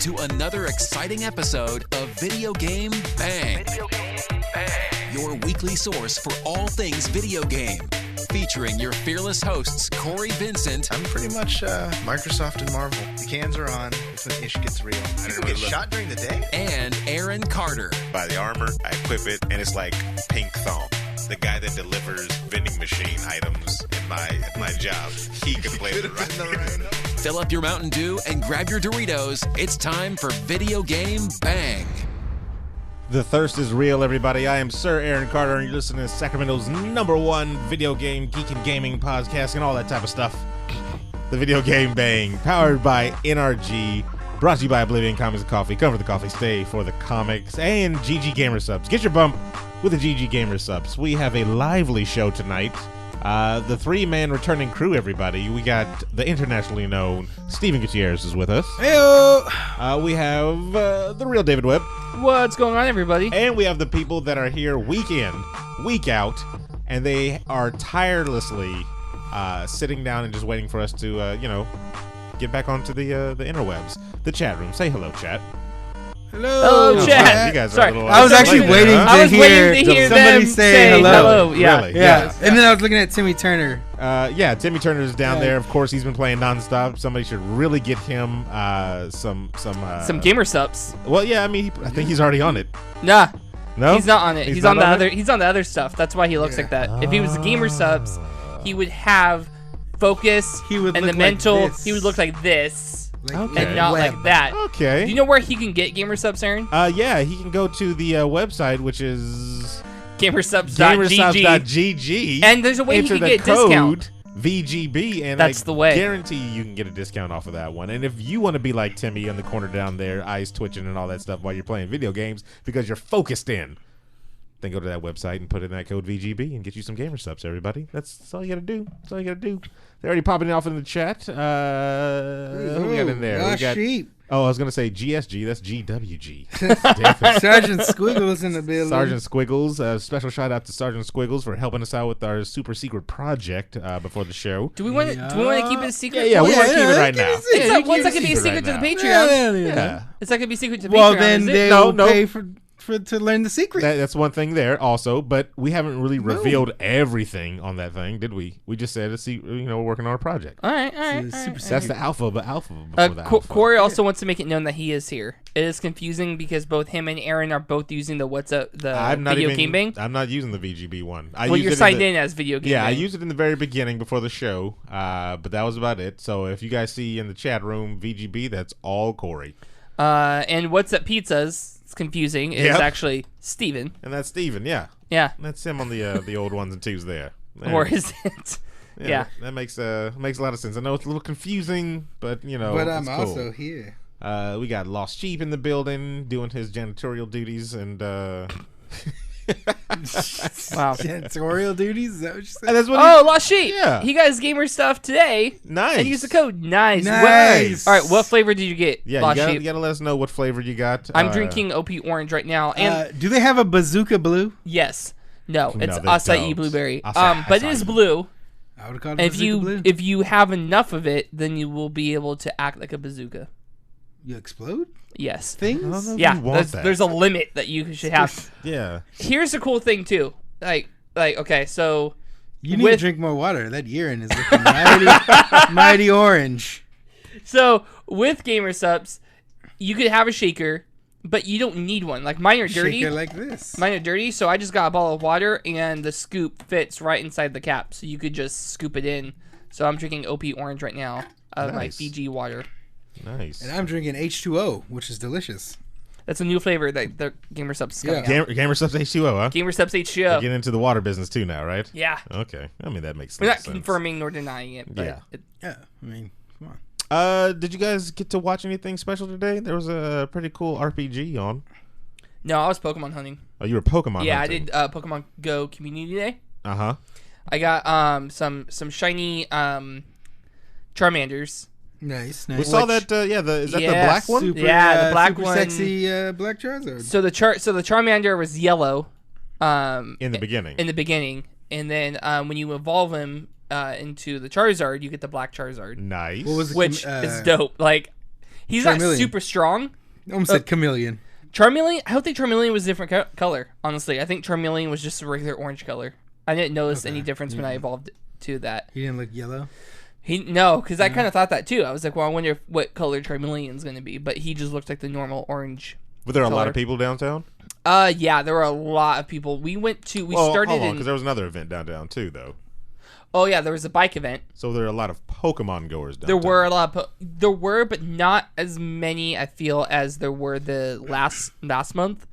to another exciting episode of Video Game Bang. Video Game Bang. Your weekly source for all things video game. Featuring your fearless hosts, Corey Vincent. I'm pretty much Microsoft and Marvel. The cans are on. It's when ish gets real. People get shot during the day? And Aaron Carter. Buy the armor, I equip it, and it's like pink thong. The guy that delivers vending machine items in my job, he can play it right. Fill up your Mountain Dew and grab your Doritos. It's time for Video Game Bang. The thirst is real, everybody. I am Sir Aaron Carter, and you're listening to Sacramento's #1 video game, geek and gaming podcast, and all that type of stuff. The Video Game Bang, powered by NRG, brought to you by Oblivion Comics and Coffee. Come for the coffee, stay for the comics, and GG Gamer Subs. Get your bump with the GG Gamer Subs. We have a lively show tonight. The three-man returning crew, everybody. We got the internationally known Steven Gutierrez is with us. Heyo! We have the real David Webb. What's going on, everybody? And we have the people that are here week in, week out, and they are tirelessly sitting down and just waiting for us to, get back onto the interwebs. The chat room. Say hello, chat. Hello, chat. You guys Sorry. are a little I was actually late waiting there, huh? to hear somebody them say hello. Yeah. Really? Yeah. And then I was looking at Timmy Turner. Timmy Turner's down there. Of course, he's been playing nonstop. Somebody should really get him some gamer subs. Well, yeah, I mean, I think he's already on it. Nah. No, He's not on it. He's on not the on other. it? He's on the other stuff. That's why he looks like that. If he was a gamer subs, he would have focus He would and look the mental. like this. He would look like this Okay. and not Webb. like that. Okay. Do you know where he can get gamer subs, Aaron? Yeah, he can go to the website, which is Gamersubs.gg. gamersubs.gg. And there's a way Enter you can the get a discount. code VGB, and That's the way. Guarantee you can get a discount off of that one. And if you want to be like Timmy in the corner down there, eyes twitching and all that stuff while you're playing video games because you're focused in, then go to that website and put in that code VGB and get you some gamer subs, everybody. That's all you gotta do. That's all you gotta do. They're already popping off in the chat. Who we got in there? We got Sheep. Oh, I was gonna say GSG. That's GWG. That's different. Sergeant Squiggles in the building. Sergeant Squiggles. Special shout out to Sergeant Squiggles for helping us out with our super secret project before the show. Do we want to keep it a secret? Yeah, we want to keep it right now. What's that gonna be a secret to the Patreon? Yeah. It's not gonna be a secret to the Well, Patreon. then is it? they'll No. pay for to learn the secret. That's one thing there also, but we haven't really revealed everything on that thing, did we? We just said, we're working on a project. All right. That's the alpha before the alpha. Corey also wants to make it known that he is here. It is confusing because both him and Aaron are both using the Video Game Bang. I'm not using the VGB one. You're signed in as Video Game Bang. Yeah, I used it in the very beginning before the show, but that was about it. So if you guys see in the chat room VGB, that's all Corey. And What's Up Pizzas, it's confusing, is actually Steven. And that's Steven, yeah. Yeah. That's him on the old ones and twos there. Or is it? Yeah. That makes a lot of sense. I know it's a little confusing, but But I'm it's cool. also here. We got Lost Sheep in the building doing his janitorial duties and Wow. Janitorial duties? Is that what you said? and that's what Lost Sheep. Yeah. He got his gamer stuff today. nice. And use the code. Nice. Nice. All right, what flavor did you get, Yeah, Lost you Sheep? gotta let us know what flavor you got. I'm drinking OP Orange right now. And Do they have a bazooka blue? yes. No, it's they acai don't. blueberry. Acai- But it is blue. I would have called it And bazooka blue. if you have enough of it, then you will be able to act like a bazooka. You explode Yes. things? I don't know if Yeah, you want that. there's a limit that you should have. Yeah. Here's the cool thing too. Like okay, so You need to drink more water. That urine is looking mighty orange. so with gamer subs, you could have a shaker, but you don't need one. Like mine are dirty. Shaker like this. Mine are dirty, so I just got a bottle of water and the scoop fits right inside the cap, so you could just scoop it in. So I'm drinking OP Orange right now out of my Nice. Fiji water. Nice. And I'm drinking H2O, which is delicious. That's a new flavor that the gamer subs coming Yeah. out. Gamer Subs H2O, huh? Gamer subs H2O. Get into the water business too now, right? Yeah. Okay. I mean, that makes We're not sense. confirming nor denying it, but Yeah. Yeah, I mean, come on. Did you guys get to watch anything special today? There was a pretty cool RPG on. no, I was Pokemon hunting. Oh, you were Pokemon Yeah, hunting. I did Pokemon Go Community Day. Uh-huh. I got some shiny Charmanders. Nice. We saw that, is that the Yeah, black one? Super, Yeah, the black super one. sexy black Charizard. So the Charmander was yellow. In the beginning. In the beginning, and then when you evolve him into the Charizard, you get the black Charizard, Nice. What was the which is dope. Like He's not Charmeleon. super strong. I almost said chameleon. Charmeleon, I don't think Charmeleon was a different color, honestly. I think Charmeleon was just a regular orange color. I didn't notice any difference when I evolved to that. He didn't look yellow? No, because I kind of thought that too. I was like, well, I wonder what color Charmeleon's going to be. But he just looked like the normal orange. Were there a lot color. of people downtown? Yeah, there were a lot of people. We started hold on, in... because there was another event downtown too, though. Oh, yeah, there was a bike event. So there are a lot of Pokemon goers downtown. There were a lot of... There were, but not as many, I feel, as there were the last month.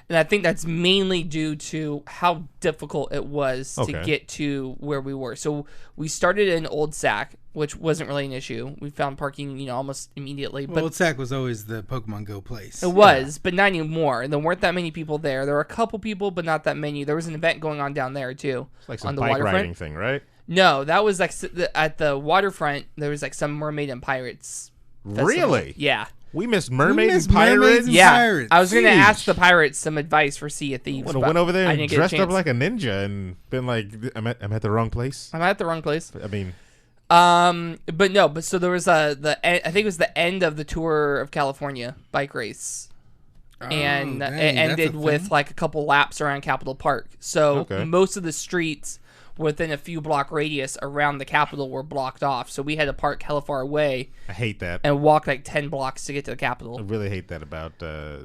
And I think that's mainly due to how difficult it was to get to where we were. So we started in Old Sac, which wasn't really an issue. We found parking, almost immediately. Well, But Old Sac was always the Pokemon Go place. it was, but not anymore. There weren't that many people there. There were a couple people, but not that many. There was an event going on down there, too. It's like some on the bike waterfront. riding thing, right? No, that was like at the waterfront. There was like some Mermaid and Pirates festival. Really? Yeah. We missed Mermaids missed and Pirates? Mermaids and Yeah. Pirates. I was going to Sheesh. ask the pirates some advice for Sea of Thieves. Would have but went over there I and didn't get a dressed up chance. like a ninja and been like, I'm at the wrong place. I'm at the wrong place. I mean, But so there was I think it was the end of the tour of California bike race. And dang, it that's ended a with thing? like a couple laps around Capitol Park. So Okay. most of the streets within a few block radius around the Capitol were blocked off. So we had to park hella far away I hate that. and walk like 10 blocks to get to the Capitol. I really hate that about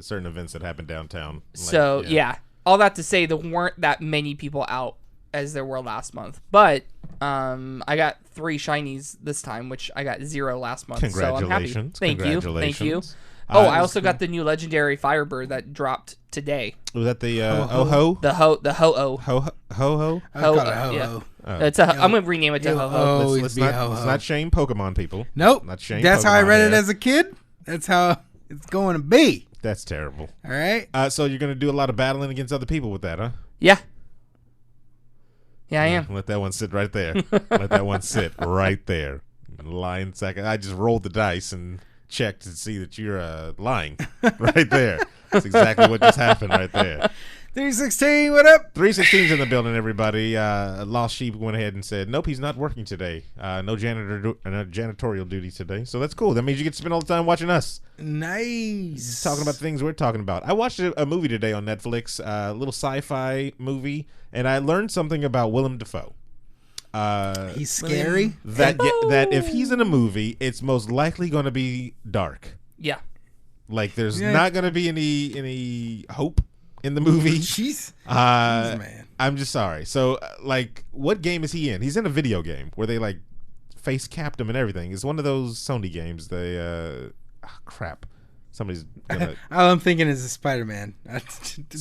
certain events that happen downtown. Like, So yeah, all that to say, there weren't that many people out as there were last month. But I got 3 shinies this time, which I got 0 last month. So I'm happy. Congratulations. Thank you. Congratulations. Oh, I also got the new legendary Firebird that dropped today. Was that the Ho-ho? Ho-ho? The Ho-Oh. Ho-ho? I call it Ho-Oh, ho-ho. yeah. I'm gonna rename it to It'll Ho-Ho. always Let's be not, ho-ho. let's not shame Pokemon people. Nope. Not shame That's how I Pokemon read it here. as a kid. That's how it's going to be. That's terrible. All right? So you're going to do a lot of battling against other people with that, huh? Yeah. Yeah, I am. Let that one sit right there. Let that one sit right there. Lying second. I just rolled the dice and checked to see that you're lying right there. That's exactly what just happened right there. 316, what up? 316's in the building, everybody. Lost Sheep went ahead and said, nope, he's not working today. No janitorial duty today. So that's cool. That means you get to spend all the time watching us. Nice. Talking about the things we're talking about. I watched a movie today on Netflix, a little sci-fi movie, and I learned something about Willem Dafoe. He's scary. That if he's in a movie, it's most likely going to be dark. Yeah. Like there's not going to be any hope in the movie. Jeez. Man. I'm just sorry. So, like, what game is he in? He's in a video game where they like face capped him and everything. It's one of those Sony games. They crap. Somebody's gonna. All I'm thinking is a Spider-Man.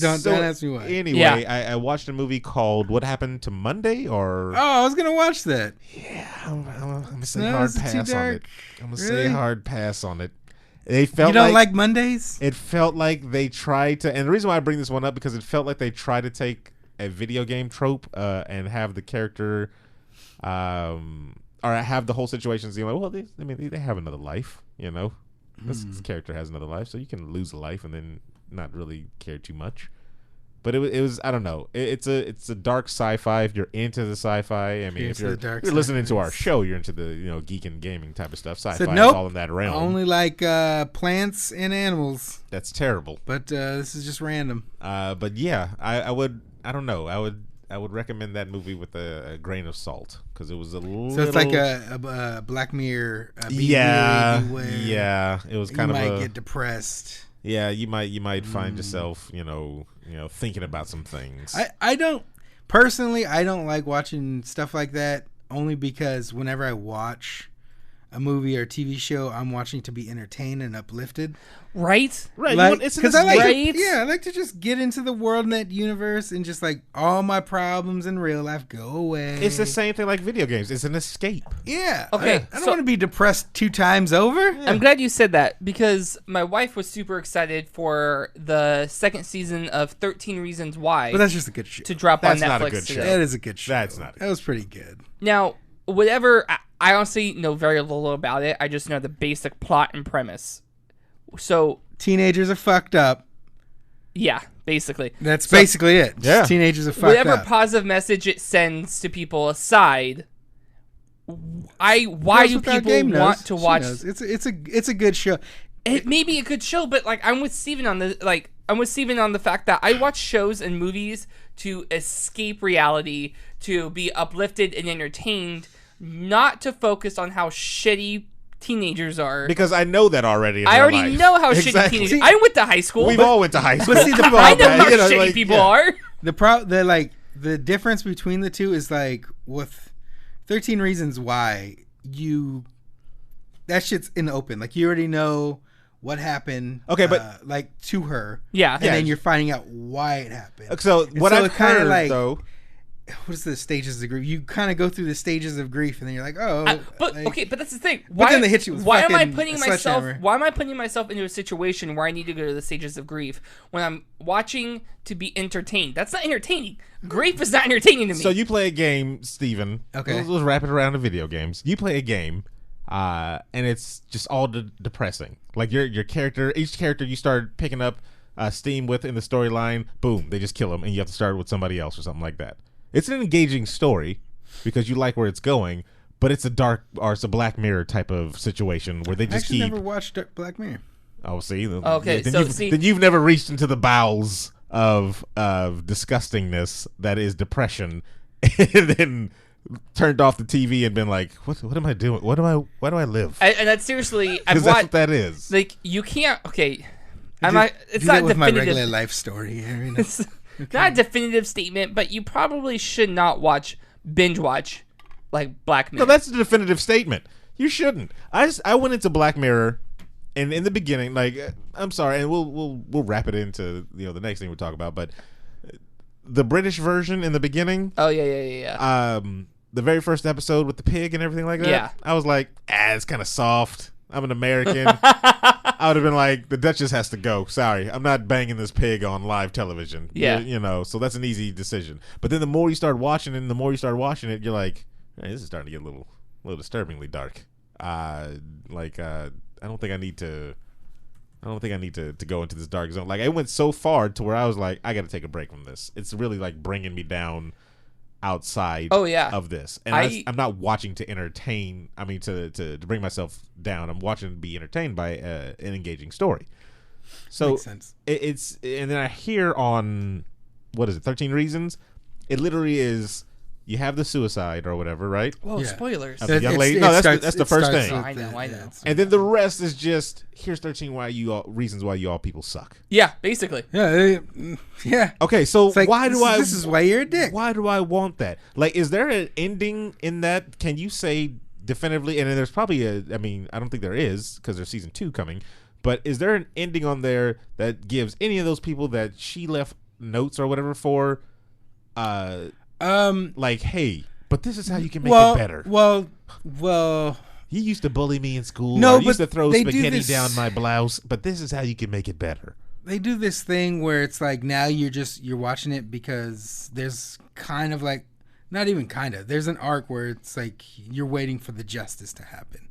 Don't ask me why. Anyway, Yeah. I watched a movie called "What Happened to Monday," or Oh, I was gonna watch that. yeah, I'm gonna say No, hard is it too pass on it. dark? I'm gonna Really? say hard pass on it. They felt You don't like Mondays? it felt like they tried to, and the reason why I bring this one up because it felt like they tried to take a video game trope and have the character, or have the whole situation seem like, well, they have another life, you know. This character has another life, so you can lose a life and then not really care too much. But it was I don't know. It's a dark sci-fi. If you're into the sci-fi, I mean, if you're listening to our show, you're into the geek and gaming type of stuff. Sci-fi is all in that realm. Only like plants and animals. That's terrible. But this is just random. But yeah, I would. I don't know. I would recommend that movie with a grain of salt because it was a little. So it's like a Black Mirror. Yeah, where yeah. It was kind you of might get depressed. Yeah, you might find yourself, thinking about some things. I don't personally. I don't like watching stuff like that only because whenever I watch a movie or TV show, I'm watching to be entertained and uplifted. Right? Right, Like, it's because I like Right? I like to just get into the world in that universe and just like all my problems in real life go away. It's the same thing like video games. It's an escape. Yeah. Okay, I don't so- want to be depressed 2 times over. I'm glad you said that because my wife was super excited for the second season of 13 Reasons Why But that's just a good show. to drop That's on Netflix not a good today. show. That is a good show. That's not. That was pretty good. Now, whatever, I honestly know very little about it. I just know the basic plot and premise. So, Teenagers are fucked up. yeah, basically. That's basically it. Yeah. Just teenagers are fucked Whatever up. positive message it sends to people aside, why Girls do Without people Game want knows. to She watch? knows. It's a good show. It may be a good show, but like I'm with Steven on the fact that I watch shows and movies to escape reality, to be uplifted and entertained, not to focus on how shitty teenagers are. Because I know that already. In I already life. know how shitty teenagers. I went to high school. We've all went to high school. But see, I know how shitty people are. The difference between the two is like with 13 Reasons Why that shit's in the open. Like you already know what happened. Okay, but like to her. Yeah, and then you're finding out why it happened. So what I've heard though. What is the stages of grief? You kind of go through the stages of grief, and then you're like, "Oh." But that's the thing. But then they hit you with why am I putting myself into a situation where I need to go to the stages of grief when I'm watching to be entertained? That's not entertaining. Grief is not entertaining to me. So you play a game, Steven. Okay. Let's wrap it around to video games. You play a game, and it's just all depressing. Like your character, each character you start picking up steam with in the storyline, boom, they just kill them, and you have to start with somebody else or something like that. It's an engaging story because you like where it's going, but it's a Black Mirror type of situation where they just I never watched Black Mirror. Oh, see, okay, then you've never reached into the bowels of disgustingness that is depression, and then turned off the TV and been like, what am I doing? Why do I live? And that's seriously, because that's what that is. Like you can't. Okay, it's not with my regular life story. Okay. Not a definitive statement, but you probably should not binge watch like Black Mirror. No, that's a definitive statement. You shouldn't. I went into Black Mirror, and in the beginning, like I'm sorry, and we'll wrap it into the next thing we'll talk about, but the British version in the beginning. Oh yeah. The very first episode with the pig and everything like that. Yeah. I was like, it's kind of soft. I'm an American. I would have been like, the Duchess has to go. Sorry, I'm not banging this pig on live television. Yeah. So that's an easy decision. But then the more you start watching it, you're like, hey, this is starting to get a little disturbingly dark. I don't think I need to go into this dark zone. Like, it went so far to where I was like, I got to take a break from this. It's really like bringing me down outside of this, and I'm not watching to entertain. I mean, to bring myself down. I'm watching to be entertained by an engaging story. So makes sense. It's and then I hear on 13 Reasons. It literally is. You have the suicide or whatever, right? Whoa, spoilers. Of the young lady. No, that's the first thing. I know. And then the rest is just here's 13 reasons why you all people suck. Yeah, basically. Yeah. Okay, so like, why do I? This is why you're a dick. Why do I want that? Like, is there an ending in that? Can you say definitively? And then there's probably I don't think there is because there's season 2 coming. But is there an ending on there that gives any of those people that she left notes or whatever for? Like, hey, but this is how you can make it better. Well, you used to bully me in school. No, or you used to throw spaghetti down this my blouse, but this is how you can make it better. They do this thing where it's like now you're watching it because there's kind of like, not even kind of, there's an arc where it's like you're waiting for the justice to happen.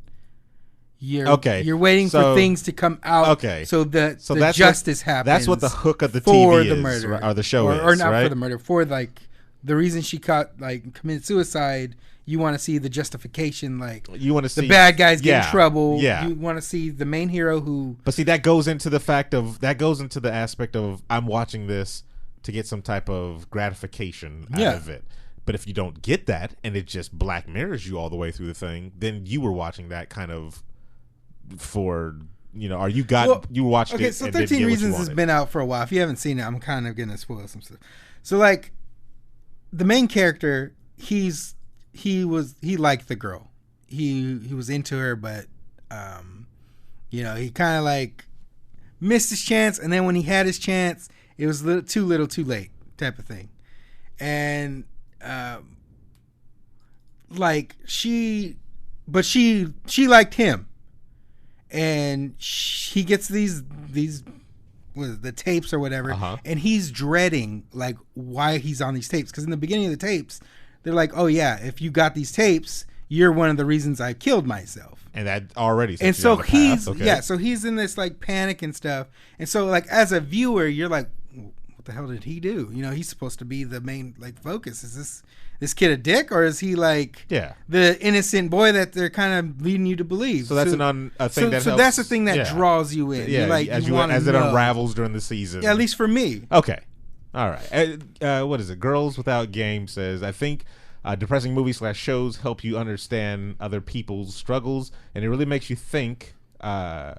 You're waiting for things to come out. Okay, so the justice happens. That's what the hook of the for TV the is, murder, or the show is, or not right? for the murder, for like the reason she committed suicide. You want to see the justification, like you want to see the bad guys get in trouble. Yeah, you want to see the main hero who. But see, that goes into the aspect of I'm watching this to get some type of gratification out of it. But if you don't get that and it just Black Mirrors you all the way through the thing, then you were watching that kind of for you were watching it. Okay, so 13 Reasons has been out for a while. If you haven't seen it, I'm kind of gonna spoil some stuff. So like, the main character, he liked the girl. He was into her, but he kind of like missed his chance, and then when he had his chance, it was too little, too late type of thing. And she liked him, and he gets these the tapes or whatever, and he's dreading like why he's on these tapes, because in the beginning of the tapes they're like, oh yeah, if you got these tapes, you're one of the reasons I killed myself. And that already and so he's so he's in this like panic and stuff, and so like as a viewer you're like, what what the hell did he do? You know, he's supposed to be the main like focus. Is this kid a dick, or is he like the innocent boy that they're kind of leading you to believe? So that's a thing that helps. So that's the thing that draws you in. Yeah, like, as it unravels during the season. Yeah, at least for me. Okay. All right. What is it? Girls Without Game says, I think depressing movies/shows help you understand other people's struggles, and it really makes you think and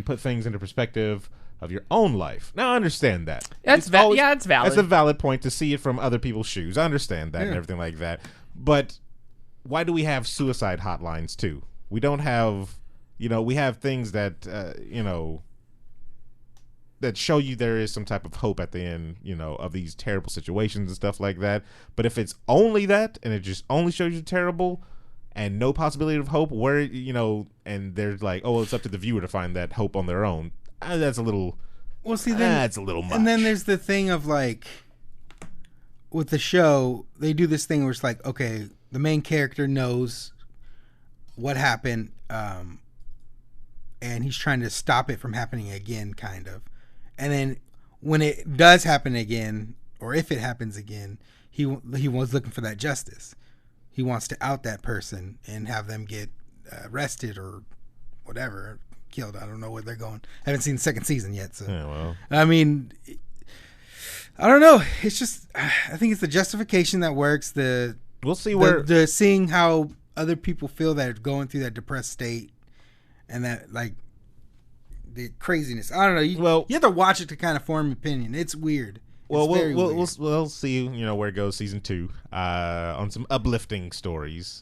put things into perspective of your own life. Now, I understand that. It's valid. That's a valid point to see it from other people's shoes. I understand that and everything like that. But why do we have suicide hotlines too? We don't have, we have things that, that show you there is some type of hope at the end, of these terrible situations and stuff like that. But if it's only that and it just only shows you terrible and no possibility of hope, where, and they're like, oh, it's up to the viewer to find that hope on their own. That's a little. Well, see, that's a little much. And then there's the thing of like, with the show, they do this thing where it's like, okay, the main character knows what happened, and he's trying to stop it from happening again, kind of. And then when it does happen again, or if it happens again, he was looking for that justice. He wants to out that person and have them get arrested or whatever. Killed. I don't know where they're going. I haven't seen the second season yet. So I mean, I don't know. It's just, I think it's the justification that works. We'll see where the seeing how other people feel that are going through that depressed state, and that like the craziness. I don't know. You have to watch it to kind of form an opinion. It's weird. Well, we'll see, where it goes season 2 on some uplifting stories,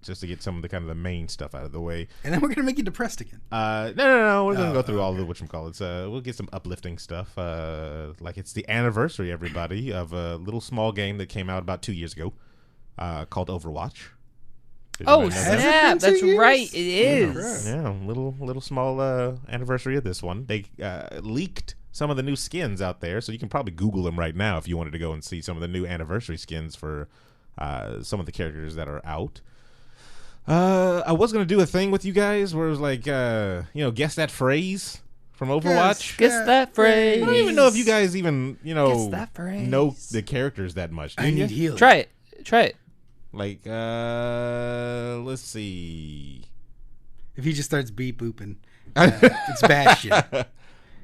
just to get some of the kind of the main stuff out of the way. And then we're gonna make you depressed again. No. We're gonna go through all the whatchamacallits. We'll get some uplifting stuff. Like it's the anniversary, everybody, of a little small game that came out about 2 years ago, called Overwatch. Oh snap! That's right. It is. Yeah, little small anniversary of this one. They leaked some of the new skins out there, so you can probably Google them right now if you wanted to go and see some of the new anniversary skins for some of the characters that are out. I was going to do a thing with you guys where it was like, guess that phrase from Overwatch. Guess that phrase. I don't even know if you guys even, guess that phrase. know the characters that much. I need healing. Try it. Like, let's see. If he just starts beep booping, it's bad shit.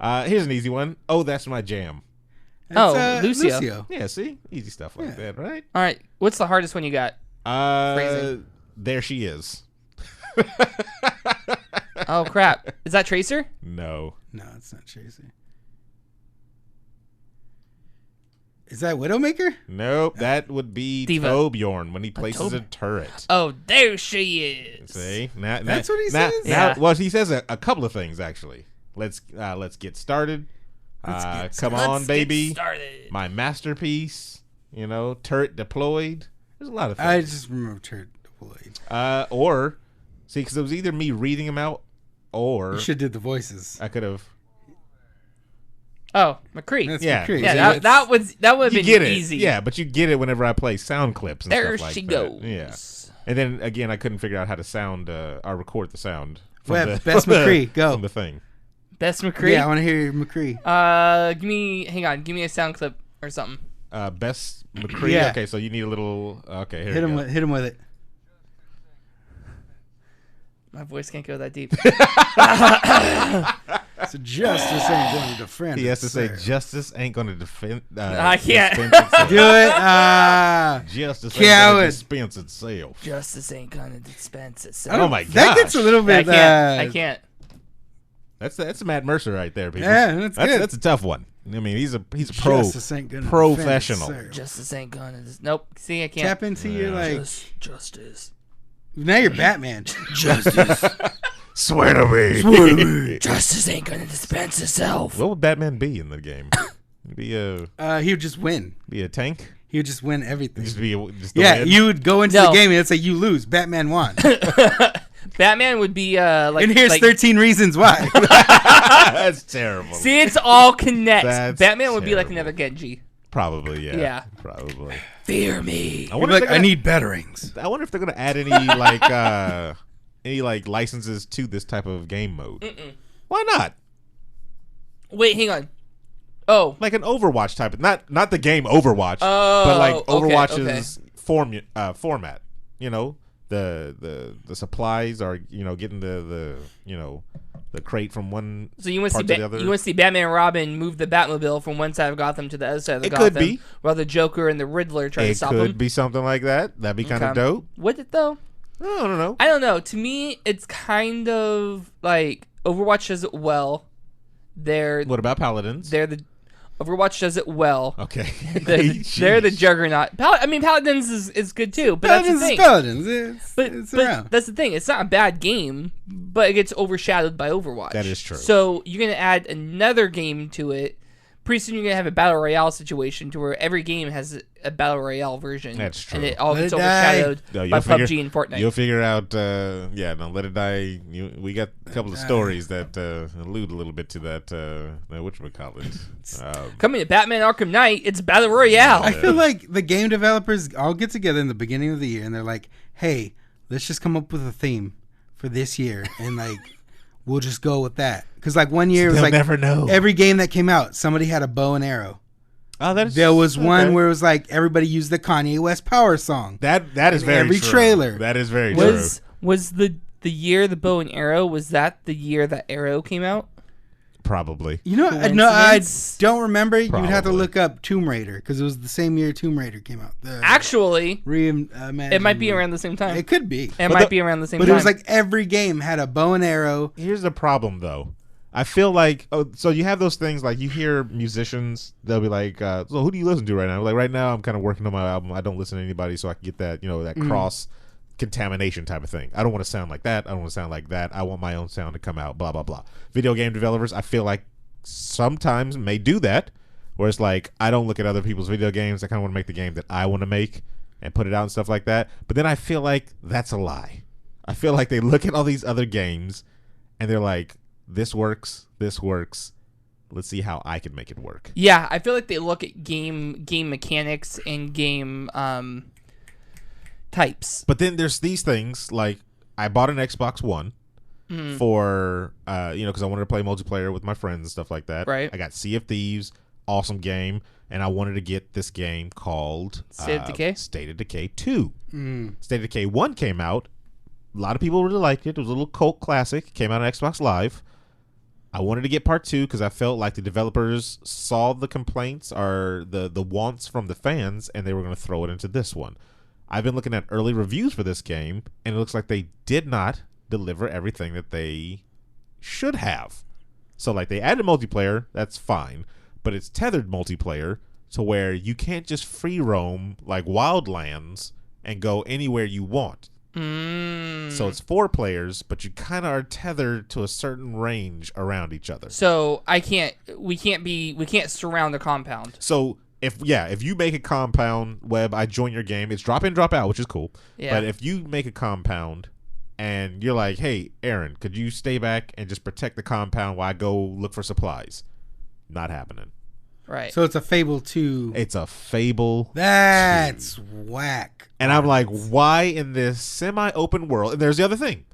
Here's an easy one. Oh, that's my jam. That's, Lucio. Yeah, see? Easy stuff like that, right? All right. What's the hardest one you got? There she is. Oh, crap. Is that Tracer? No, it's not Tracer. Is that Widowmaker? Nope, that would be Torbjorn when he places a turret. Oh, there she is. See? That's what he says? Well, he says a couple of things, actually. Let's get started. Come on, baby. My masterpiece. Turret deployed. There's a lot of things. I just remember turret deployed. Because it was either me reading them out, or you should have did the voices. I could have. Oh, McCree. That's McCree. Yeah, that would have been easy. Yeah, but you get it whenever I play sound clips and there stuff like she that. goes. Yeah. And then again, I couldn't figure out how to sound or record the sound. Webb, best McCree, go. From the thing. Best McCree? Yeah, I want to hear McCree. Give me a sound clip or something. Best McCree? Yeah. Okay, so you need a little... Okay, here hit we him go. Hit him with it. My voice can't go that deep. So justice ain't going to defend He has to say, itself. justice ain't going to defend... I can't. Do it. Justice ain't going to dispense itself. Justice ain't going to dispense itself. Oh, my God. That gets a little bit... I can't. That's Matt Mercer right there, people. Yeah, that's good. That's a tough one. I mean, he's a Justice ain't gonna professional. defend itself. Justice ain't going to... Nope. See, I can't. Tap into your, like... Justice. Now you're Batman. Justice. Swear to me. Justice ain't going to dispense itself. What would Batman be in the game? Be he would just win. Be a tank? He would just win everything. Just win? You would go into the game and it's like you lose. Batman won. Batman would be like... And here's 13 reasons why. That's terrible. See, it's all connects. That's Batman would be like terrible. another Genji. Probably, yeah. Yeah. Probably. Fear me. I need betterings. I wonder if they're gonna add any licenses to this type of game mode. Mm-mm. Why not? Wait, hang on. Oh, like an Overwatch type, not the game Overwatch, but like Overwatch's format. You know, the supplies are getting the crate from one. So you want to the other. You want to see Batman and Robin move the Batmobile from one side of Gotham to the other side of Gotham. It could be. While the Joker and the Riddler try to stop him. It could be something like that. That'd be kind of dope. Would it though? I don't know. I don't know. To me, it's kind of like Overwatch does it well. What about Paladins? Overwatch does it well. Okay. They're the juggernaut. Paladins is good too, but Paladins that's the thing. Paladins. It's but that's the thing. It's not a bad game, but it gets overshadowed by Overwatch. That is true. So you're going to add another game to it. Pretty soon you're going to have a Battle Royale situation to where every game has a Battle Royale version. That's true. And it all gets overshadowed by PUBG and Fortnite. You'll figure out, let it die. We got a couple of stories that allude a little bit to that, whatchamacallit. Coming to Batman Arkham Knight, it's Battle Royale. I feel like the game developers all get together in the beginning of the year and they're like, hey, let's just come up with a theme for this year. And like, we'll just go with that. Because like one year, it was like never know. Every game that came out, somebody had a bow and arrow. Oh, there was one where it was like everybody used the Kanye West Power song. That is very every true. Trailer. That is very true. Was the year the bow and arrow, was that the year that Arrow came out? Probably. You know, I don't remember. You'd have to look up Tomb Raider because it was the same year Tomb Raider came out. Actually, it might be around the same time. It could be. It might be around the same time. But it was like every game had a bow and arrow. Here's the problem, though. I feel like, so you have those things, like you hear musicians, they'll be like, so who do you listen to right now? Like right now, I'm kind of working on my album. I don't listen to anybody, so I can get that, that cross-contamination type of thing. I don't want to sound like that. I don't want to sound like that. I want my own sound to come out, blah, blah, blah. Video game developers, I feel like sometimes may do that, where it's like, I don't look at other people's video games. I kind of want to make the game that I want to make and put it out and stuff like that. But then I feel like that's a lie. I feel like they look at all these other games, and they're like, this works. Let's see how I can make it work. Yeah, I feel like they look at game mechanics and game types. But then there's these things like I bought an Xbox One for because I wanted to play multiplayer with my friends and stuff like that. Right. I got Sea of Thieves, awesome game, and I wanted to get this game called State of Decay. State of Decay 2. State of Decay 1 came out. A lot of people really liked it. It was a little cult classic. Came out on Xbox Live. I wanted to get part 2 because I felt like the developers saw the complaints or the wants from the fans, and they were going to throw it into this one. I've been looking at early reviews for this game, and it looks like they did not deliver everything that they should have. So, like, they added multiplayer, that's fine, but it's tethered multiplayer to where you can't just free roam like Wildlands and go anywhere you want. So it's 4 players, but you kind of are tethered to a certain range around each other. So we can't surround the compound. So if you make a compound, Webb, I join your game. It's drop in, drop out, which is cool. Yeah. But if you make a compound and you're like, hey, Aaron, could you stay back and just protect the compound while I go look for supplies? Not happening. Right. So it's a Fable 2. It's a Fable. That's 2. Whack. And I'm like, why in this semi-open world? And there's the other thing.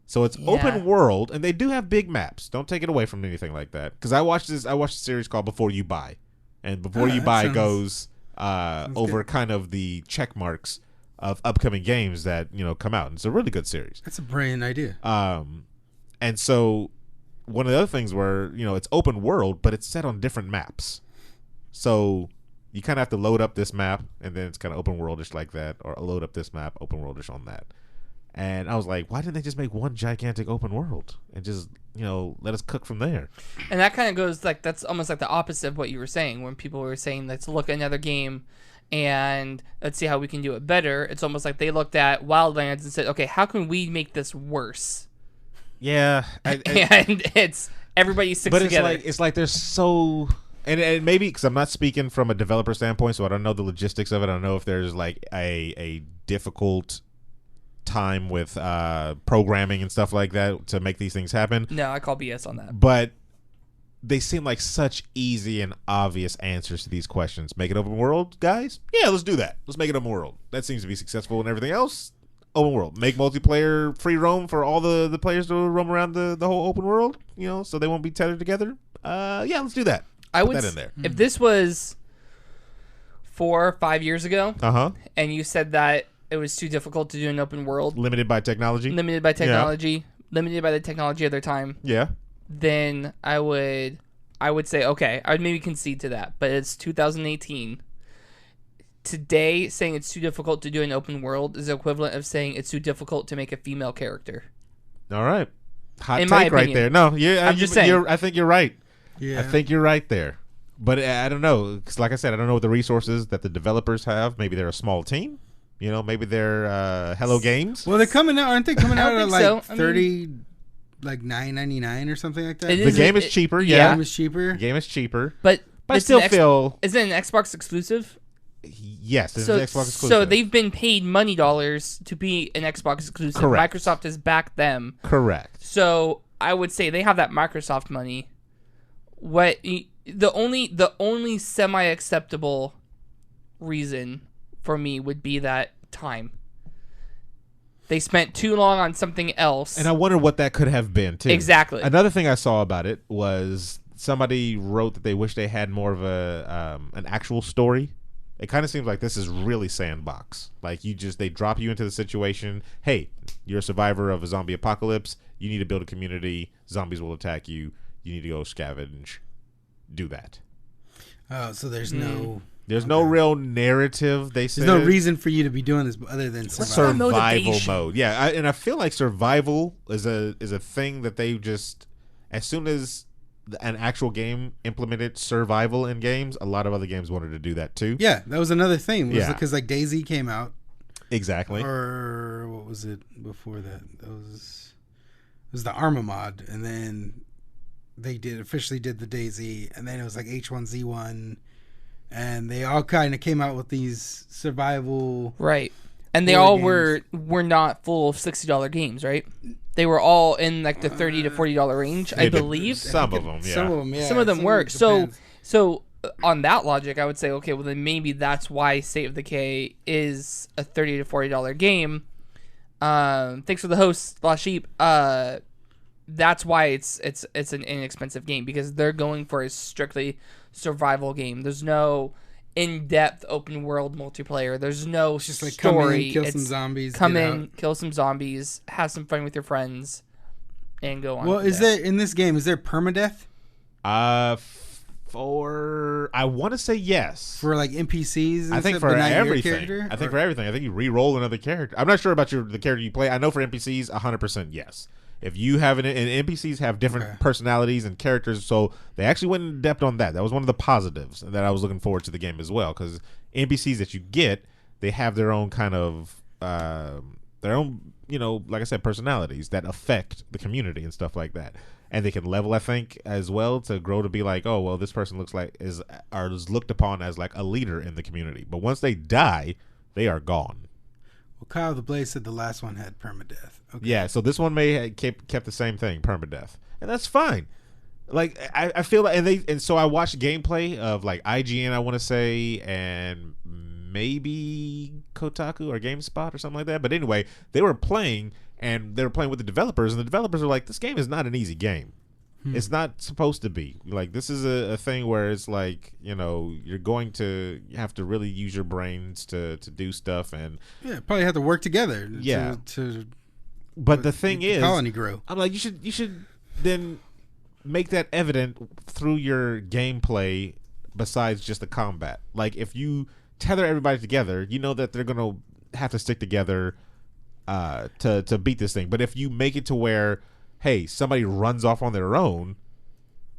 So it's open world, and they do have big maps. Don't take it away from anything like that. Because I watched a series called Before You Buy. And Before You Buy goes over good. Kind of the check marks of upcoming games that, come out. And it's a really good series. That's a brilliant idea. And so one of the other things where, it's open world, but it's set on different maps. So you kind of have to load up this map, and then it's kind of open worldish like that, or load up this map, open worldish on that. And I was like, why didn't they just make one gigantic open world and just, let us cook from there? And that kind of goes like, that's almost like the opposite of what you were saying when people were saying, let's look at another game and let's see how we can do it better. It's almost like they looked at Wildlands and said, okay, how can we make this worse? Yeah. And it's everybody sticks together. But it's like there's so... And maybe because I'm not speaking from a developer standpoint, so I don't know the logistics of it. I don't know if there's like a difficult time with programming and stuff like that to make these things happen. No, I call BS on that. But they seem like such easy and obvious answers to these questions. Make it open world, guys? Yeah, let's do that. Let's make it open world. That seems to be successful and everything else. Open world. Make multiplayer free roam for all the players to roam around the whole open world, so they won't be tethered together. Yeah, let's do that. I Put would that in there. If this was 4 or 5 years ago, and you said that it was too difficult to do an open world, limited by technology, limited by the technology of their time, then I would say okay, I would maybe concede to that. But it's 2018. Today, saying it's too difficult to do an open world is the equivalent of saying it's too difficult to make a female character. All right, hot in my take right there. No, I'm just saying. I think you're right. Yeah. I think you're right there. But I don't know. 'Cause like I said, I don't know what the resources that the developers have. Maybe they're a small team. You know, maybe they're Hello Games. Well, they're coming out. Aren't they coming out at like so. like $9.99 or something like that? The game is cheaper. The Yeah, game is cheaper. the game is cheaper. But I still feel is it an Xbox exclusive? yes. It's an Xbox exclusive. So they've been paid money dollars to be an Xbox exclusive. Correct. Microsoft has backed them. Correct. So I would say they have that Microsoft money. The only semi-acceptable reason for me would be that time. They spent too long on something else. And I wonder what that could have been, too. Exactly. Another thing I saw about it was somebody wrote that they wish they had more of an actual story. It kind of seems like this is really sandbox. Like they drop you into the situation. Hey, you're a survivor of a zombie apocalypse. You need to build a community. Zombies will attack you. You need to go scavenge. Do that. Oh, so there's no... There's no real narrative. There's no reason for you to be doing this other than survival mode. Yeah, and I feel like survival is a thing that they just, as soon as an actual game implemented survival in games, a lot of other games wanted to do that too. Yeah, that was another thing. Because like DayZ came out. Exactly. Or what was it before that? It was the Arma mod, and then they officially did the DayZ, and then it was like H1Z1. And they all kind of came out with these survival, right? And they all were not full $60 games, right? They were all in like the $30 to $40 range, I believe. Some of them, yeah. Some of them were. So on that logic, I would say, okay, well then maybe that's why State of Decay is a $30 to $40 game. Thanks for the host, Lost Sheep. That's why it's an inexpensive game, because they're going for a strictly survival game. There's no in-depth open world multiplayer. There's no just like story. Come in, kill some zombies. Kill some zombies, have some fun with your friends, and go on. Well, is there in this game? Is there permadeath? I want to say yes for like NPCs. And I think stuff, for everything. I think for everything. I think you re-roll another character. I'm not sure about the character you play. I know for NPCs, 100% yes. If you have and NPCs have different personalities and characters, so they actually went in depth on that. That was one of the positives that I was looking forward to the game as well, because NPCs that you get, they have their own kind of like I said, personalities that affect the community and stuff like that, and they can level, I think, as well to grow to be like, oh well, this person is looked upon as like a leader in the community, but once they die, they are gone. Well, Kyle the Blaze said the last one had permadeath. Okay. Yeah, so this one may have kept the same thing, permadeath, and that's fine. Like I feel like, and so I watched gameplay of like IGN, I want to say, and maybe Kotaku or GameSpot or something like that. But anyway, they were playing with the developers, and the developers are like, this game is not an easy game. It's not supposed to be. Like, this is a thing where it's like, you're going to have to really use your brains to do stuff, and probably have to work together. But the thing is, colony grow. I'm like, you should then make that evident through your gameplay besides just the combat. Like, if you tether everybody together, you know that they're gonna have to stick together to beat this thing. But if you make it to where, hey, somebody runs off on their own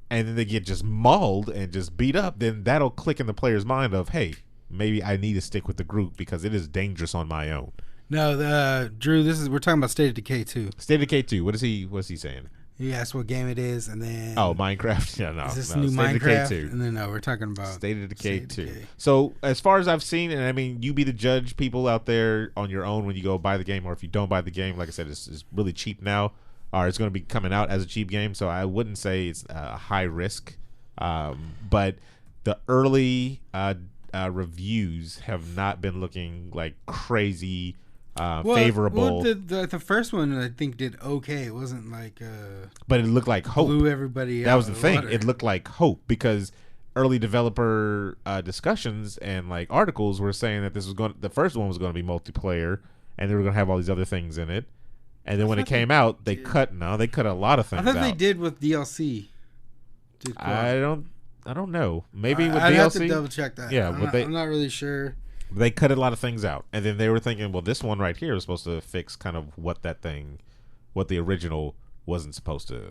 and then they get just mauled and just beat up, then that'll click in the player's mind of, hey, maybe I need to stick with the group because it is dangerous on my own. No, Drew, we're talking about State of Decay 2. State of Decay 2. What's he saying? He asked what game it is, and then Minecraft. Yeah, no. Is this new State Minecraft? Of Decay 2. And then we're talking about State of Decay 2. So as far as I've seen, and I mean, you be the judge, people out there on your own when you go buy the game, or if you don't buy the game. Like I said, it's really cheap now, or it's going to be coming out as a cheap game. So I wouldn't say it's a high risk, but the early reviews have not been looking like crazy. Favorable. Well, the first one I think did okay. It wasn't like but it looked like hope. Blew everybody. That was the thing. Water. It looked like hope because early developer discussions and like articles were saying that the first one was going to be multiplayer, and they were going to have all these other things in it. And then when it came out, they cut a lot of things out. I thought they did with DLC. I don't know. Maybe with I'd DLC. have to double check that. Yeah, I'm not really sure. They cut a lot of things out, and then they were thinking, well, this one right here is supposed to fix kind of what the original wasn't supposed to,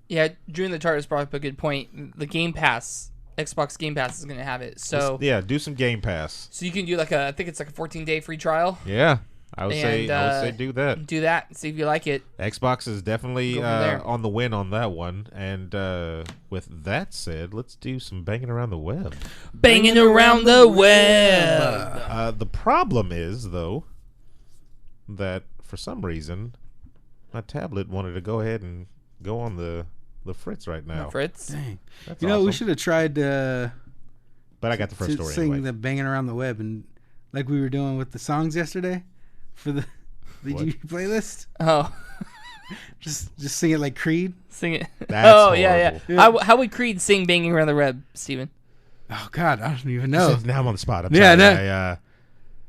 Yeah, Drew in the Tartarus brought up a good point. The Game Pass, Xbox Game Pass is going to have it. So do some Game Pass. So you can do I think it's like a 14-day free trial. Yeah. I would say do that. Do that. See if you like it. Xbox is definitely on the win on that one. And with that said, let's do some banging around the web. Banging around the web. The problem is, though, that for some reason, my tablet wanted to go ahead and go on the Fritz right now. Fritz? Dang. That's we should have tried but I got the first story sing anyway. the banging around the web, and like we were doing with the songs yesterday for the G playlist. Oh. just sing it like Creed. Sing it. That's horrible. Yeah. How would Creed sing banging around the web, Steven? Oh God, I don't even know. Now I'm on the spot. I'm Yeah, sorry.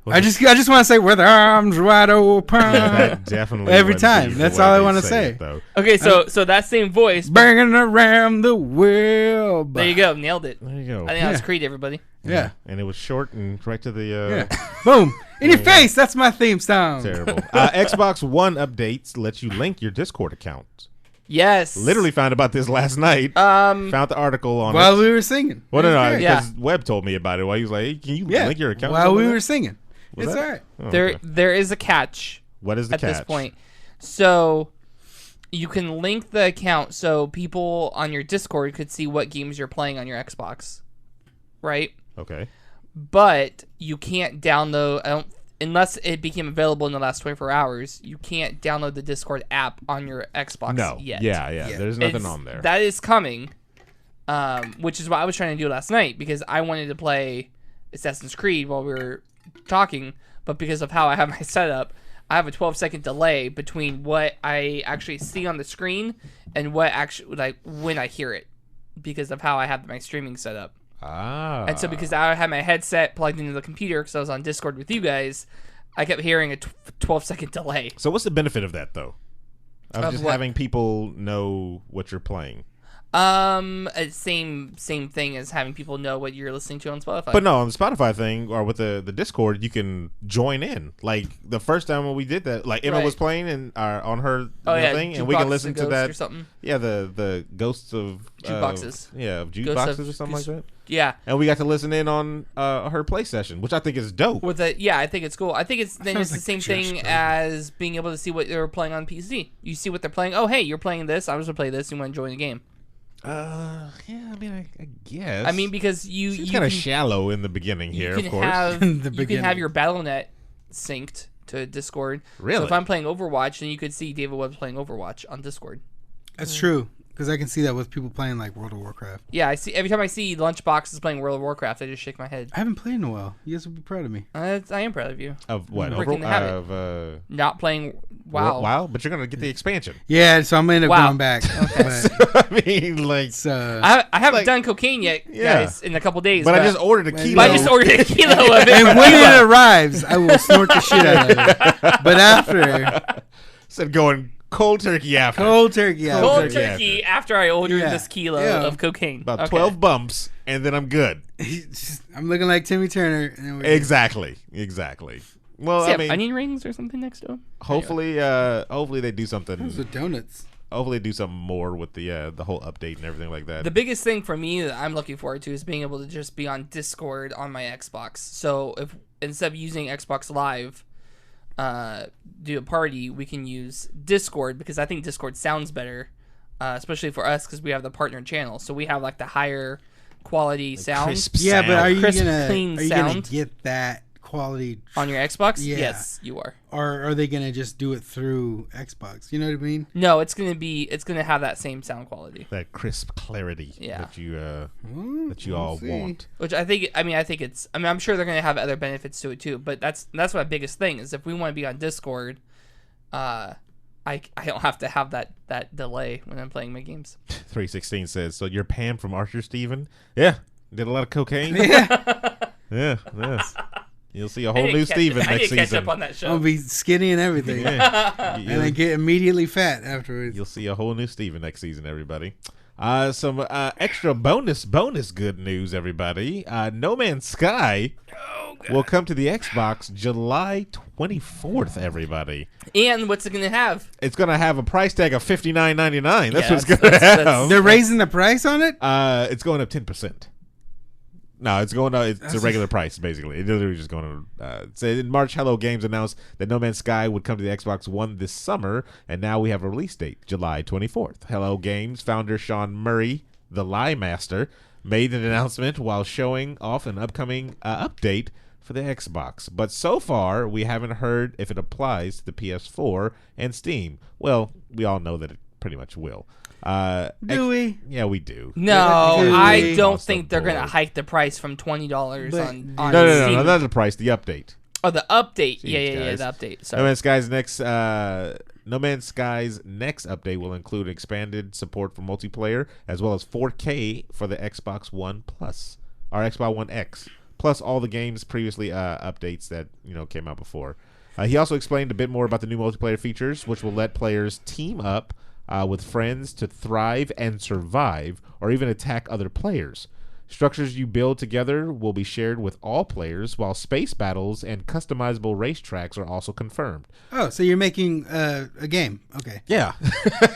I just want to say with arms wide open. That definitely every wouldn't time. be the That's way all I they want to say say. it, though. Okay, so that same voice. Banging around the web. There you go. Nailed it. There you go. I think that was Creed, everybody. Yeah. And it was short and right to the yeah. Boom. In your face. That's my theme song. terrible. Xbox One updates lets you link your Discord account. Yes. Literally found about this last night. Found the article on While it. we were singing. Well, no, great. because Webb told me about it. While he was like, hey, can you link your account? While we were singing. Was it's that? all right. Oh, There okay. there is a catch. What is the at catch? this point? So you can link the account so people on your Discord could see what games you're playing on your Xbox, right? Okay. But you can't download unless it became available in the last 24 hours. You can't download the Discord app on your Xbox No. yet. Yeah. There's nothing on there. That is coming, which is what I was trying to do last night because I wanted to play Assassin's Creed while we were talking, but because of how I have my setup, I have a 12-second delay between what I actually see on the screen and what actually when I hear it because of how I have my streaming set up. And so because I had my headset plugged into the computer because I was on Discord with you guys, I kept hearing a 12-second delay. So what's the benefit of that, though? Of just what? having people know what you're playing? Same thing as having people know what you're listening to on Spotify. But no, on the Spotify thing or with the Discord, you can join in. Like the first time when we did that, like Emma was playing and on her thing, and we can listen to that. Or something. Yeah, the ghosts of jukeboxes. Of jukeboxes or something like that. Yeah, and we got to listen in on her play session, which I think is dope. I think it's cool. I think it's the same thing code. as being able to see what they're playing on PC. You see what they're playing. Oh, hey, you're playing this. I was gonna play this. You want to join the game? Yeah, I mean, I guess. I mean, because you kind of shallow in the beginning here, of course. You can have your BattleNet synced to Discord. Really? So if I'm playing Overwatch, then you could see David Webb playing Overwatch on Discord. That's true. Because I can see that with people playing like World of Warcraft. Yeah, I see. Every time I see Lunchboxes playing World of Warcraft, I just shake my head. I haven't played in a while. You guys would be proud of me. I am proud of you. Of what? Breaking the habit. Not playing WoW. WoW, but you're gonna get the expansion. Yeah, so I'm gonna end up going back. But, I mean, like, I haven't done cocaine yet, guys, in a couple days. But I just ordered a kilo. I just ordered a kilo of it. And when it arrives, I will snort the shit out of it. But after, said going cold turkey after. Cold turkey after I ordered this kilo of cocaine. About 12 bumps, and then I'm good. I'm looking like Timmy Turner. And Exactly. Well, I mean, onion rings or something next to him. Hopefully, hopefully they do something. Those are donuts. Hopefully, they do something more with the whole update and everything like that. The biggest thing for me that I'm looking forward to is being able to just be on Discord on my Xbox. So if instead of using Xbox Live, do a party, we can use Discord because I think Discord sounds better, especially for us because we have the partner channel. So we have like the higher quality sound. Crisp Yeah, sound. but are you Crisp, gonna clean gonna sound. get that quality On your Xbox? Yeah. Yes, you are. or are they gonna just do it through Xbox? You know what I mean? No, it's gonna have that same sound quality. That crisp clarity that you all want. Which I think I'm sure they're gonna have other benefits to it too. But that's my biggest thing is if we want to be on Discord, I don't have to have that delay when I'm playing my games. 316 says, so you're Pam from Archer, Steven? Yeah, Did a lot of cocaine. Yeah. Yeah. You'll see a whole new Steven next I season. catch up on that show. I'll be skinny and everything. Yeah. And I get immediately fat afterwards. You'll see a whole new Steven next season, everybody. Some extra bonus good news, everybody. No Man's Sky will come to the Xbox July 24th, everybody. And what's it going to have? It's going to have a price tag of $59.99. That's Yeah, what it's going to have. They're raising the price on it? It's going up 10%. No, it's going up. It's a regular price, basically. It's literally just going to. In March, Hello Games announced that No Man's Sky would come to the Xbox One this summer, and now we have a release date, July 24th. Hello Games founder Sean Murray, the Lie Master, made an announcement while showing off an upcoming update for the Xbox. But so far, we haven't heard if it applies to the PS4 and Steam. Well, we all know that it pretty much will. Do we? Yeah, we do. No, I don't think they're going to hike the price from $20 on Steam. No, not the price, the update. Oh, the update. Jeez, Yeah, guys. the update. Sorry. No Man's Sky's next update will include expanded support for multiplayer as well as 4K for the Xbox One Plus or Xbox One X, plus all the games previously updates that came out before. He also explained a bit more about the new multiplayer features, which will let players team up with friends to thrive and survive, or even attack other players. Structures you build together will be shared with all players, while space battles and customizable racetracks are also confirmed. Oh, so you're making a game. Okay. Yeah.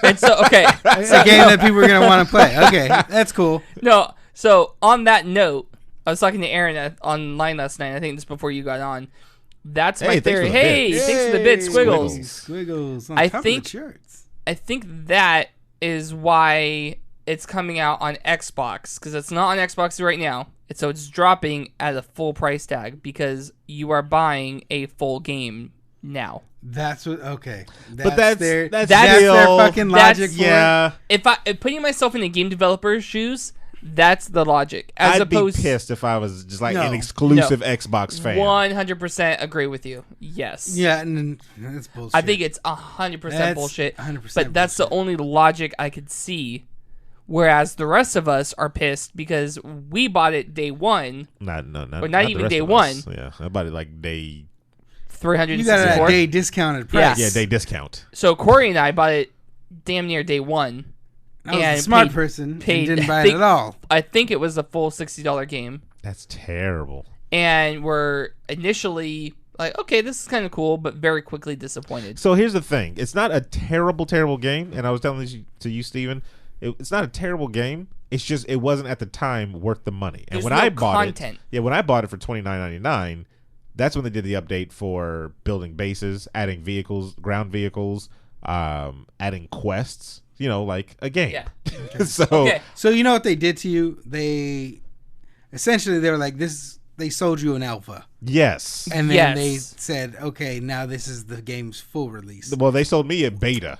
And so, okay. It's a game that people are going to want to play. Okay, that's cool. No, so on that note, I was talking to Aaron online last night. I think this before you got on. That's my theory. Thanks for the bit, Squiggles. Squiggles on I top think- of the charts. I think that is why it's coming out on Xbox, because it's not on Xbox right now. So it's dropping at a full price tag because you are buying a full game now. That's what. Okay, But that's their that's their still- fucking logic. For Yeah. If putting myself in the game developer's shoes, that's the logic. As I'd opposed, be pissed if I was just like No. an exclusive Xbox fan. 100% agree with you. Yes. Yeah, and that's bullshit. I think it's 100% bullshit. 100% But that's the only logic I could see. Whereas the rest of us are pissed because we bought it day one, Not Or not the even rest day of one. us. Yeah, I bought it like day. you got it 364. at day discounted price. Yeah, day discount. So Corey and I bought it damn near day one. I was and a smart paid- person and paid- didn't buy think- it at all. I think it was a full $60 game. That's terrible. And we're initially like, okay, this is kind of cool, but very quickly disappointed. So here's the thing: it's not a terrible game, and I was telling this to you, Steven. It's not a terrible game. It's just it wasn't at the time worth the money. And There's when no I bought content. when I bought it for $29.99, that's when they did the update for building bases, adding vehicles, ground vehicles, adding quests. Like a game. Yeah. So Okay. So you know what they did to you? They were like this. They sold you an alpha, yes. and then Yes. they said, "Okay, now this is the game's full release." Well, they sold me a beta.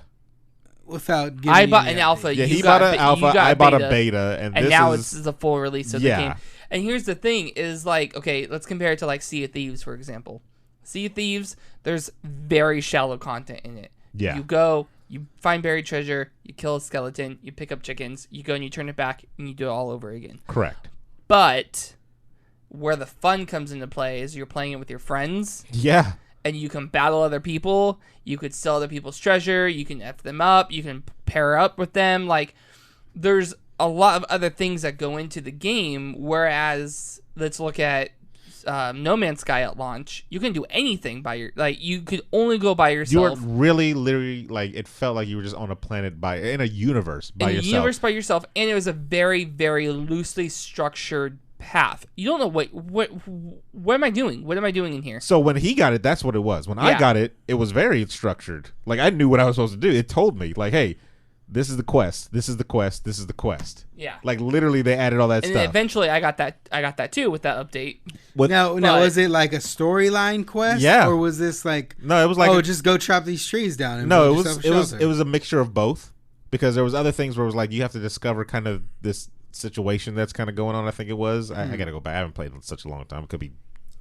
Without giving I you bought the an update. alpha. Yeah, you he got bought an you alpha. got I bought a beta. beta, and And this now is it's the full release of Yeah. the game. And here's the thing: is like, okay, let's compare it to like Sea of Thieves, for example. Sea of Thieves, there's very shallow content in it. Yeah. You go, you find buried treasure, you kill a skeleton, you pick up chickens, you go and you turn it back, and you do it all over again. correct. But where the fun comes into play is you're playing it with your friends, Yeah. and you can battle other people. You could steal other people's treasure. You can F them up. You can pair up with them. Like, there's a lot of other things that go into the game. Whereas, let's look at No Man's Sky at launch. You can do anything you could only go by You yourself. were really, literally, like, it felt like you were just on a planet in a universe by in yourself. a universe by yourself, and it was a very, very loosely structured path. You don't know what am I doing? What am I doing in here? So when he got it, that's what it was. When I Yeah. got it, it was very structured. Like, I knew what I was supposed to do. It told me, like, hey, this is the quest. This is the quest. This is the quest. Yeah. Like, literally, they added all that And stuff. eventually, I got that too with that update. Now, But- was it like a storyline quest? Yeah. Or was this like, No, it was like just go chop these trees down? And no, build yourself a shelter? it was a mixture of both, because there was other things where it was like you have to discover kind of this situation that's kind of going on. I think it was. I gotta go back. I haven't played it in such a long time. It could be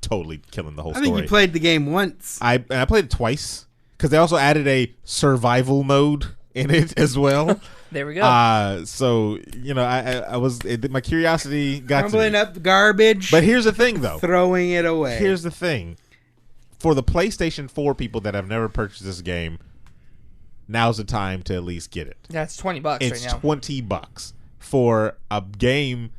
totally killing the whole I story. think you played the game once. I played it twice because they also added a survival mode in it as well. There we go. So I was my curiosity got Crumbling to me. up the garbage. But here's the thing, though. Throwing it away. Here's the thing. For the PlayStation 4 people that have never purchased this game, now's the time to at least get it. That's $20 right now. It's $20 for a game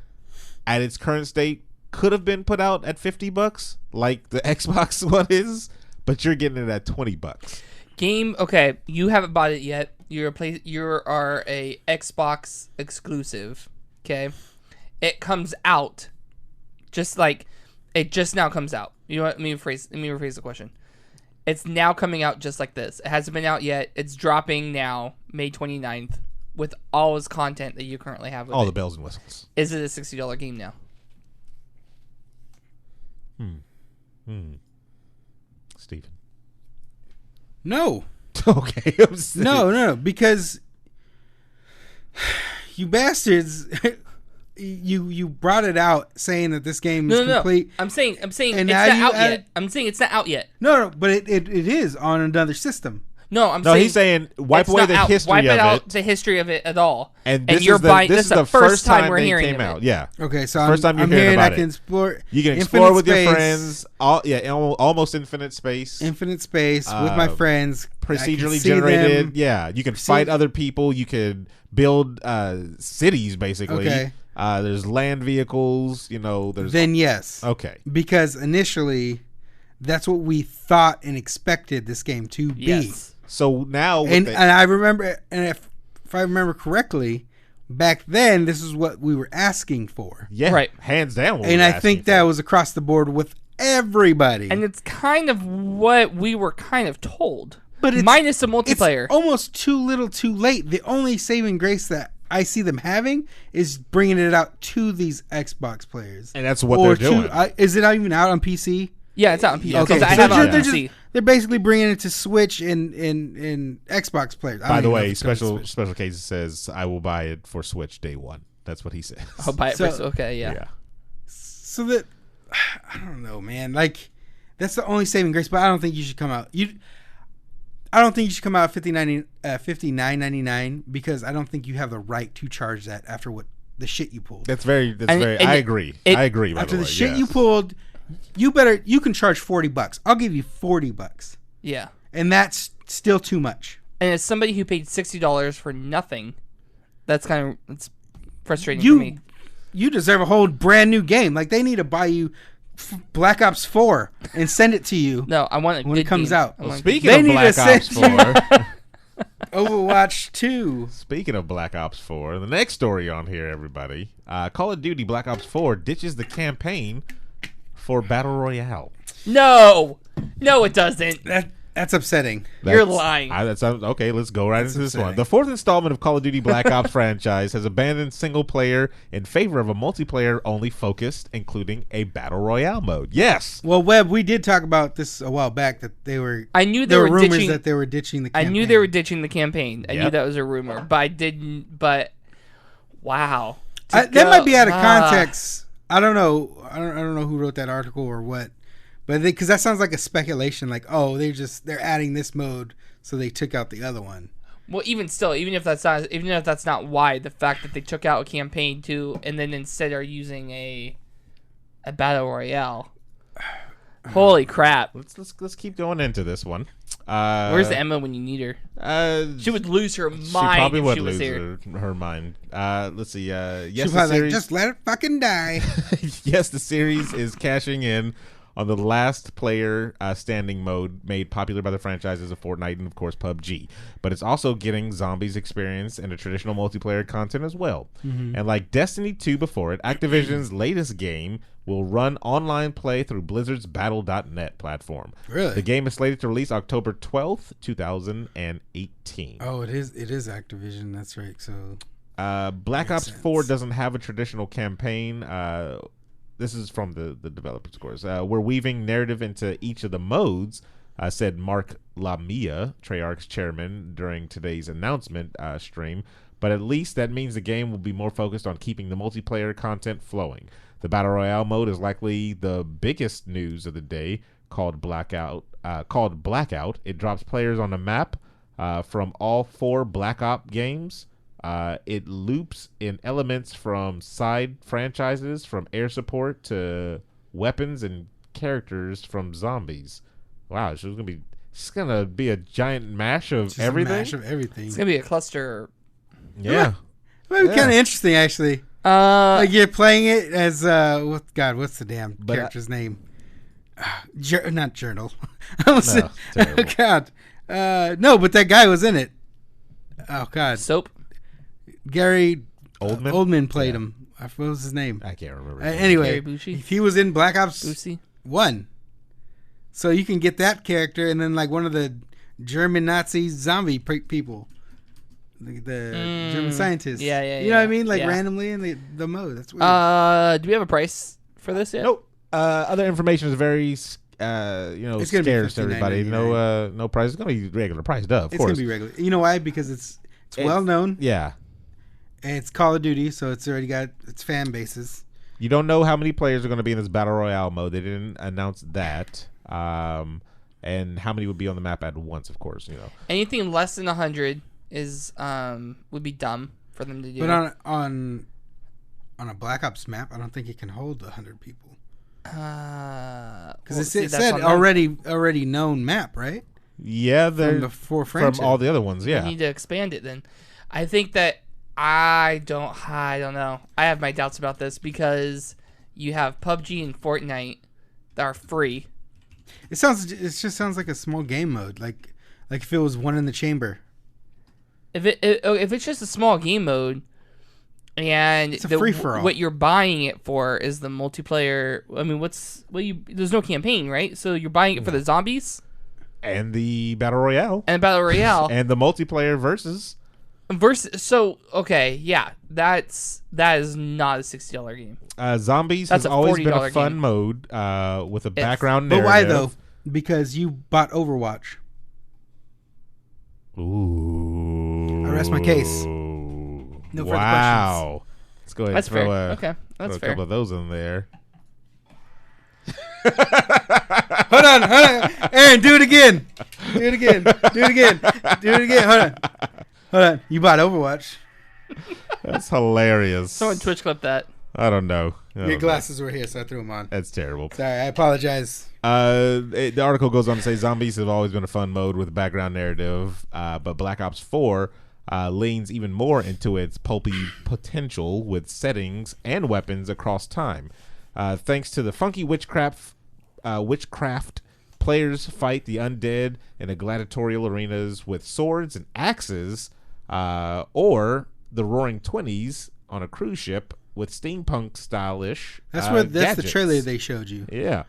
at its current state. Could have been put out at $50, like the Xbox one is, but you're getting it at $20. Game, okay, you haven't bought it yet. You are a Xbox exclusive. Okay, it comes out just like it just now comes out. You know what? Let me rephrase the question. It's now coming out just like this. It hasn't been out yet. It's dropping now, May 29th, with all its content that you currently have. With all the bells and whistles. Is it a $60 game now? Steven. No. Okay. No, because you bastards, you brought it out saying that this game is complete. No. I'm saying it's not out yet. I'm saying it's not out yet. No, but it is on another system. No, I'm saying he's saying wipe away the history wipe of it. Out the history of it at all. And this is the first time we're hearing it. Yeah. Okay, so first time you're I'm hearing about I can explore. You can explore with your friends. Almost infinite space. Infinite space with my friends. Procedurally generated. Yeah, you can fight other people. You can build cities basically. Okay. There's land vehicles. There's. Then yes. Okay. Because initially, that's what we thought and expected this game to be. Yes. So now, and I remember, and if I remember correctly, back then this is what we were asking for. Yeah, right, hands down. And I think that was across the board with everybody. And it's kind of what we were kind of told, but it's, minus the multiplayer. It's almost too little, too late. The only saving grace that I see them having is bringing it out to these Xbox players, and that's what they're doing. Is it not even out on PC? Yeah, it's out on PC. Okay, so I have it on PC. They're basically bringing it to Switch and Xbox players. By the way, special case says I will buy it for Switch day one. That's what he says. I'll buy it for okay, yeah. So that I don't know, man. Like that's the only saving grace. But I don't think you should come out. I don't think you should come out at $59.99 because I don't think you have the right to charge that after what the shit you pulled. That's very. I agree. I agree. After the shit you pulled. You can charge $40. I'll give you $40. Yeah. And that's still too much. And as somebody who paid $60 for nothing, it's frustrating for me. You deserve a whole brand new game. Like they need to buy you Black Ops 4 and send it to you. No, I want it when it comes out. Well, speaking of Black Ops 4, Overwatch 2. Speaking of Black Ops 4, the next story on here, everybody, Call of Duty Black Ops 4 ditches the campaign for Battle Royale. No, it doesn't. That's upsetting. You're lying. Okay, let's go right into this one. The fourth installment of Call of Duty Black Ops franchise has abandoned single player in favor of a multiplayer only focused, including a Battle Royale mode. Yes. Well, Webb, we did talk about this a while back that they were. I knew there were rumors that they were ditching the campaign. I knew they were ditching the campaign. I knew that was a rumor, but I didn't. But wow, that might be out of context. I don't know. I don't know who wrote that article or what, but because that sounds like a speculation. Like, oh, they're adding this mode, so they took out the other one. Well, even if that's not why, the fact that they took out a campaign too, and then instead are using a battle royale. Holy crap! Let's keep going into this one. Where's Emma when you need her? She would lose her mind. She probably would lose her mind. Let's see. Yes, she's probably like, just let it fucking die. Yes, the series is cashing in on the last player standing mode made popular by the franchises of Fortnite and, of course, PUBG. But it's also getting zombies experience and the traditional multiplayer content as well. Mm-hmm. And like Destiny 2 before it, Activision's latest game will run online play through Blizzard's Battle.net platform. Really? The game is slated to release October 12th, 2018. Oh, it is Activision. That's right. So Black Ops 4 doesn't have a traditional campaign. This is from the developers, of course. We're weaving narrative into each of the modes, said Mark Lamia, Treyarch's chairman, during today's announcement stream. But at least that means the game will be more focused on keeping the multiplayer content flowing. The Battle Royale mode is likely the biggest news of the day, called Blackout. It drops players on the map from all 4 Black Ops games It loops in elements from side franchises, from air support to weapons and characters from zombies. Wow, it's gonna be a giant mash of Just everything. A mash of everything. It's gonna be a cluster. Yeah, Maybe kind of interesting actually. Like you're playing it as what's the damn character's name? Not Journal. No, Oh God, no, but that guy was in it. Oh God, Soap. Gary Oldman? Oldman played him. What was his name? I can't remember. Anyway, Gary Busey? he was in Black Ops Busey? 1. So you can get that character and then like one of the German Nazi zombie people. The German scientists. Yeah. You know what I mean? Like yeah. randomly in the mode. That's weird. Do we have a price for this yet? Nope. Other information is very, It's gonna be scarce to everybody. $59.99. No price. It's gonna be regular price, of It's course. gonna be regular. You know why? Because it's well known. Yeah. And it's Call of Duty, so it's already got its fan bases. You don't know how many players are going to be in this battle royale mode. They didn't announce that. And how many would be on the map at once, of course. Anything less than 100 is would be dumb for them to do. But on a Black Ops map, I don't think it can hold 100 people. Because it said already known map, right? Yeah, from the 4 franchises. from all the other ones. Yeah, We need to expand it then. I think that I don't know. I have my doubts about this because you have PUBG and Fortnite that are free. It just sounds like a small game mode, like if it was one in the chamber. If it's just a small game mode, and It's a free-for-all. what you're buying it for is the multiplayer. I mean, there's no campaign, right? So you're buying it for the zombies and the battle royale and battle royale and the multiplayer versus. So okay, yeah, that is not a $60 game. Zombies That's has a always been a $40 fun game. mode with a background But narrative. why though? Because you bought Overwatch. Ooh. I rest my case. No further wow. Let's go ahead That's and throw fair. a, Okay, that's throw a fair. couple of those in there. Hold on. Aaron, do it again. Hold on. You bought Overwatch. That's hilarious. Someone Twitch clip that. I don't know. Your glasses were here, so I threw them on. That's terrible. Sorry, I apologize. The article goes on to say zombies have always been a fun mode with a background narrative, but Black Ops 4 leans even more into its pulpy potential with settings and weapons across time. Thanks to the funky witchcraft, players fight the undead in a gladiatorial arenas with swords and axes, or the Roaring Twenties on a cruise ship with steampunk stylish. That's the gadgets. trailer they showed you. Yeah.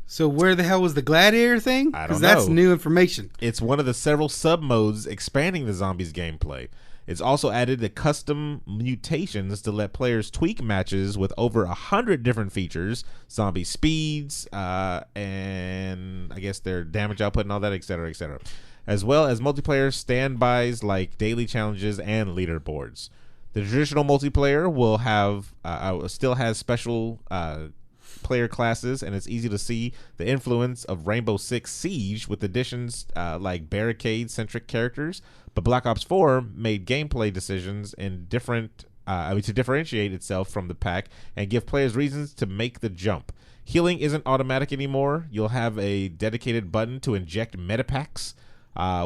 So where the hell was the gladiator thing? I don't Because that's know. new information. It's one of the several sub-modes expanding the zombies gameplay. It's also added the custom mutations to let players tweak matches with over 100 different features, zombie speeds, and I guess their damage output and all that, etc., etc., as well as multiplayer standbys like daily challenges and leaderboards. The traditional multiplayer will have still has special player classes, and it's easy to see the influence of Rainbow Six Siege with additions like barricade-centric characters. But Black Ops 4 made gameplay decisions in to differentiate itself from the pack and give players reasons to make the jump. Healing isn't automatic anymore. You'll have a dedicated button to inject metapacks,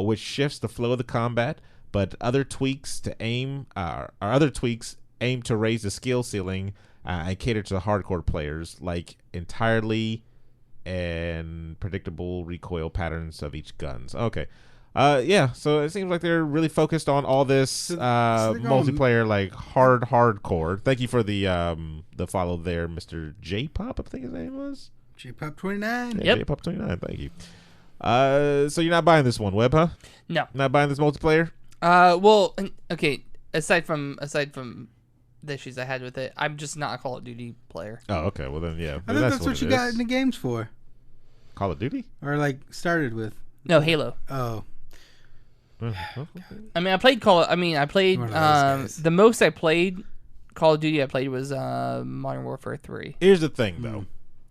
which shifts the flow of the combat. But other tweaks aim to raise the skill ceiling and cater to the hardcore players, like entirely and predictable recoil patterns of each guns. Okay. So it seems like they're really focused on all this multiplayer, like hardcore. Thank you for the follow there, Mr. J-Pop, I think his name was. J-Pop 29. Yep. J-Pop 29, thank you. So you're not buying this one, Webb, huh? No. Not buying this multiplayer? Well, okay. Aside from the issues I had with it, I'm just not a Call of Duty player. Oh, okay. Well then, yeah. I think that's what you got in the games for. Call of Duty? Or like started with. No, Halo. Oh. I mean, I played One of those guys. the most I played Call of Duty was Modern Warfare 3. Here's the thing, though.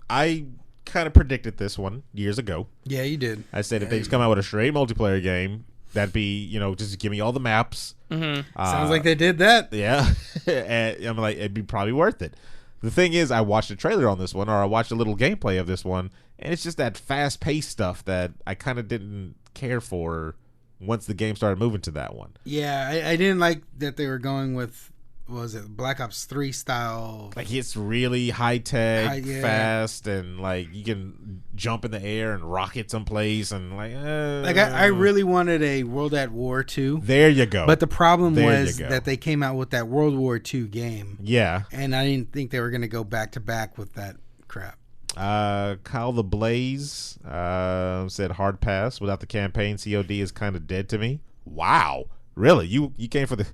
I kind of predicted this one years ago. Yeah, you did. I said if they just come out with a straight multiplayer game, That'd be, just give me all the maps. Mm-hmm. Sounds like they did that. Yeah. And I'm like, it'd be probably worth it. The thing is, I watched a trailer on this one, or I watched a little gameplay of this one, and it's just that fast-paced stuff that I kind of didn't care for once the game started moving to that one. Yeah, I didn't like that they were going with, what was it, Black Ops 3 style. Like, it's really high-tech, fast, and, like, you can jump in the air and rocket someplace, and, like... I really wanted a World at War 2. There you go. But the problem was that they came out with that World War 2 game. Yeah. And I didn't think they were going to go back-to-back with that crap. Kyle the Blaze said hard pass. Without the campaign, COD is kind of dead to me. Wow. Really? You came for the...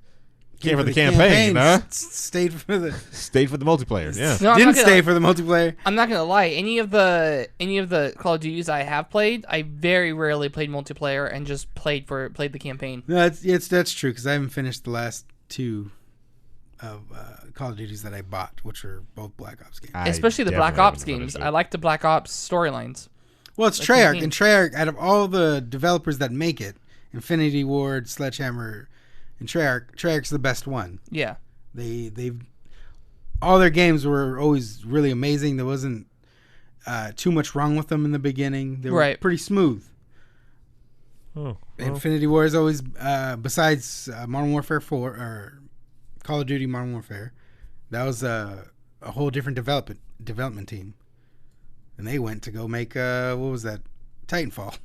Came for the campaign, huh? Stayed for the multiplayer. Yeah, no, didn't stay for the multiplayer. I'm not gonna lie. Any of the Call of Duties I have played, I very rarely played multiplayer and just played the campaign. No, that's true because I haven't finished the last two of Call of Duties that I bought, which were both Black Ops games. Especially the Black Ops games. I like the Black Ops storylines. Well, it's Treyarch, and Treyarch, out of all the developers that make it, Infinity Ward, Sledgehammer. And Treyarch's the best one. Yeah, they've all their games were always really amazing. There wasn't too much wrong with them in the beginning. They were pretty smooth. Infinity Ward is always besides Modern Warfare 4 or Call of Duty Modern Warfare. That was a whole different development team, and they went to go make what was that, Titanfall.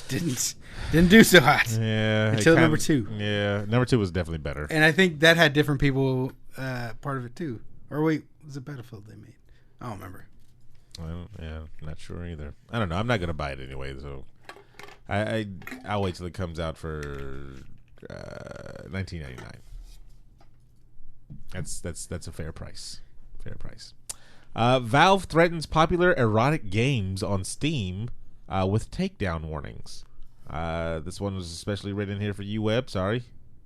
Didn't do so hot. Yeah, until number 2. Yeah, number 2 was definitely better. And I think that had different people part of it too. Or wait, was it Battlefield they made? I don't remember. Not sure either. I don't know. I'm not gonna buy it anyway, so I'll wait till it comes out for $19.99. That's a fair price. Fair price. Valve threatens popular erotic games on Steam with takedown warnings. This one was especially written here for you, Webb. Sorry,